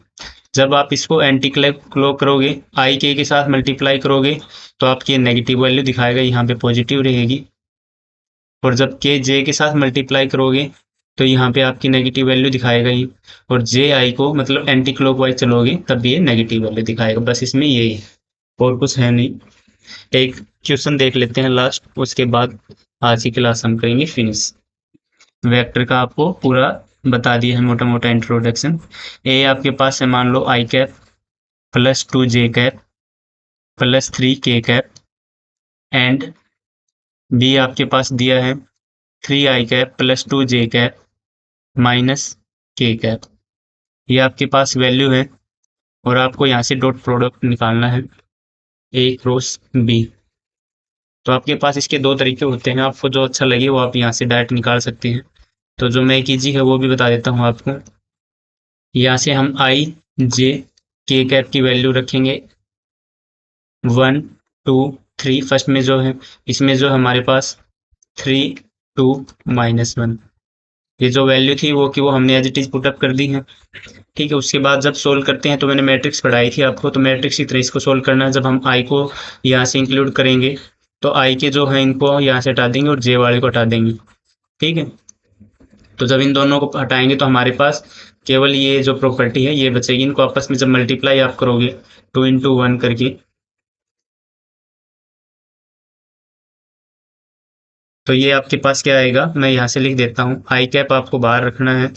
जब आप इसको एंटी क्लॉक करोगे, आई के साथ मल्टीप्लाई करोगे तो आपकी नेगेटिव वैल्यू दिखाएगा, यहाँ पे पॉजिटिव रहेगी। और जब के जे के साथ मल्टीप्लाई करोगे तो यहाँ पे आपकी नेगेटिव वैल्यू दिखाएगा ही। और जे आई को मतलब एंटी क्लॉकवाइज चलोगे तब ये नेगेटिव वैल्यू दिखाएगा। बस इसमें यही है, और कुछ है नहीं। एक क्वेश्चन देख लेते हैं लास्ट, उसके बाद आज की क्लास हम करेंगे फिनिश। वेक्टर का आपको पूरा बता दिया है, मोटा मोटा इंट्रोडक्शन। ए आपके पास है मान लो आई cap plus 2 J cap plus 3 K cap, and B आपके पास दिया है 3 आई cap plus 2 J cap minus K cap. ये आपके पास वैल्यू है, और आपको यहाँ से डॉट प्रोडक्ट निकालना है ए क्रॉस बी। तो आपके पास इसके दो तरीके होते हैं, आपको जो अच्छा लगे वो आप यहाँ से डायरेक्ट निकाल सकते हैं। तो जो मैं कीजी है वो भी बता देता हूँ आपको। यहाँ से हम आई जे के कैप की वैल्यू रखेंगे 1 2 3। फर्स्ट में जो है, इसमें जो हमारे पास 3 2 -1, ये जो वैल्यू थी वो कि वो हमने एज इट इज पुटअप कर दी है, ठीक है। उसके बाद जब सोल्व करते हैं तो मैंने मैट्रिक्स पढ़ाई थी आपको, तो मैट्रिक्स की तरह इसको सोल्व करना है। जब हम आई को यहाँ से इंक्लूड करेंगे तो आई के जो है इनको यहाँ से हटा देंगे और जे वाले को हटा देंगे, ठीक है। तो जब इन दोनों को हटाएंगे तो हमारे पास केवल ये जो प्रॉपर्टी है ये बचेगी। इनको आपस में जब मल्टीप्लाई आप करोगे 2 इंटू 1 करके, तो ये आपके पास क्या आएगा, मैं यहाँ से लिख देता हूँ। आई कैप आपको बाहर रखना है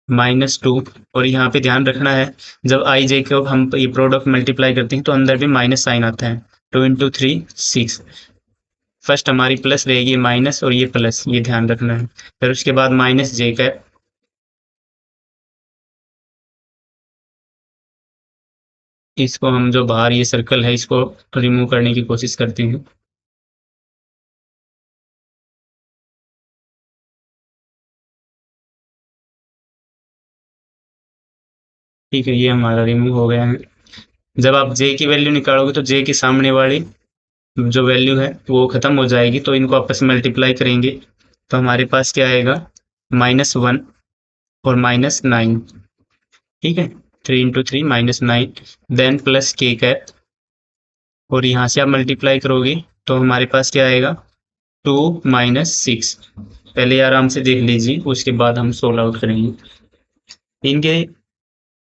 -2, और यहाँ पे ध्यान रखना है जब आई जे को हम ये प्रोडक्ट मल्टीप्लाई करते हैं तो अंदर भी माइनस साइन आता है। 2 इंटू 3 6। फर्स्ट हमारी प्लस रहेगी माइनस, और ये प्लस, ये ध्यान रखना है। फिर उसके बाद माइनस जे कैप, इसको हम जो बाहर ये सर्कल है इसको रिमूव करने की कोशिश करते हैं। ठीक है, ये हमारा रिमूव हो गया है। जब आप जे की वैल्यू निकालोगे तो जे के सामने वाली जो वैल्यू है वो खत्म हो जाएगी, तो इनको आपस में मल्टीप्लाई करेंगे तो हमारे पास क्या आएगा, -1 और -9, ठीक है। 3 इंटू 3 -9, देन प्लस के कैप, और यहाँ से आप मल्टीप्लाई करोगे तो हमारे पास क्या आएगा, 2 -6। पहले आराम से देख लीजिए, उसके बाद हम सोल्व आउट करेंगे इनके।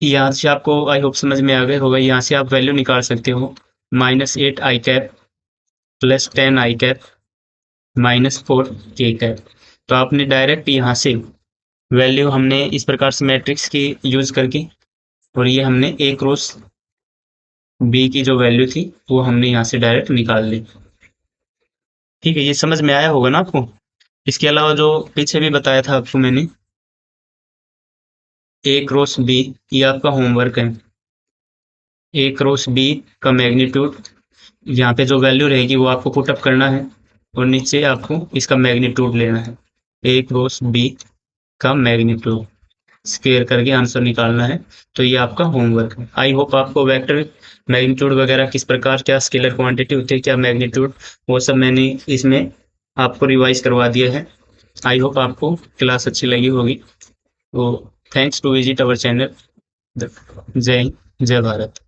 यहाँ से आपको आई होप समझ में आ गया होगा। यहाँ से आप वैल्यू निकाल सकते हो, -8 आई कैप प्लस 10 आई कैप -4 के कैप। तो आपने डायरेक्ट यहाँ से वैल्यू हमने इस प्रकार से मैट्रिक्स की यूज करके, और ये हमने ए क्रॉस बी की जो वैल्यू थी वो हमने यहाँ से डायरेक्ट निकाल ली, ठीक है। ये समझ में आया होगा ना आपको। इसके अलावा जो पीछे भी बताया था आपको मैंने, ए क्रॉस बी, ये आपका होमवर्क है। ए क्रॉस बी का मैग्नीट्यूड, यहाँ पे जो वैल्यू रहेगी वो आपको पुट अप करना है, और नीचे आपको इसका मैग्नीट्यूड लेना है। ए क्रॉस बी का मैग्नीट्यूड स्क्वेयर करके आंसर निकालना है। तो ये आपका होमवर्क है। आई होप आपको वेक्टर मैग्नीट्यूड वगैरह किस प्रकार, क्या स्केलर क्वांटिटी होती है, क्या मैग्नीट्यूड, वो सब मैंने इसमें आपको रिवाइज करवा दिया है। आई होप आपको क्लास अच्छी लगी होगी। तो thanks to visit our channel. जय हिंद, जय भारत।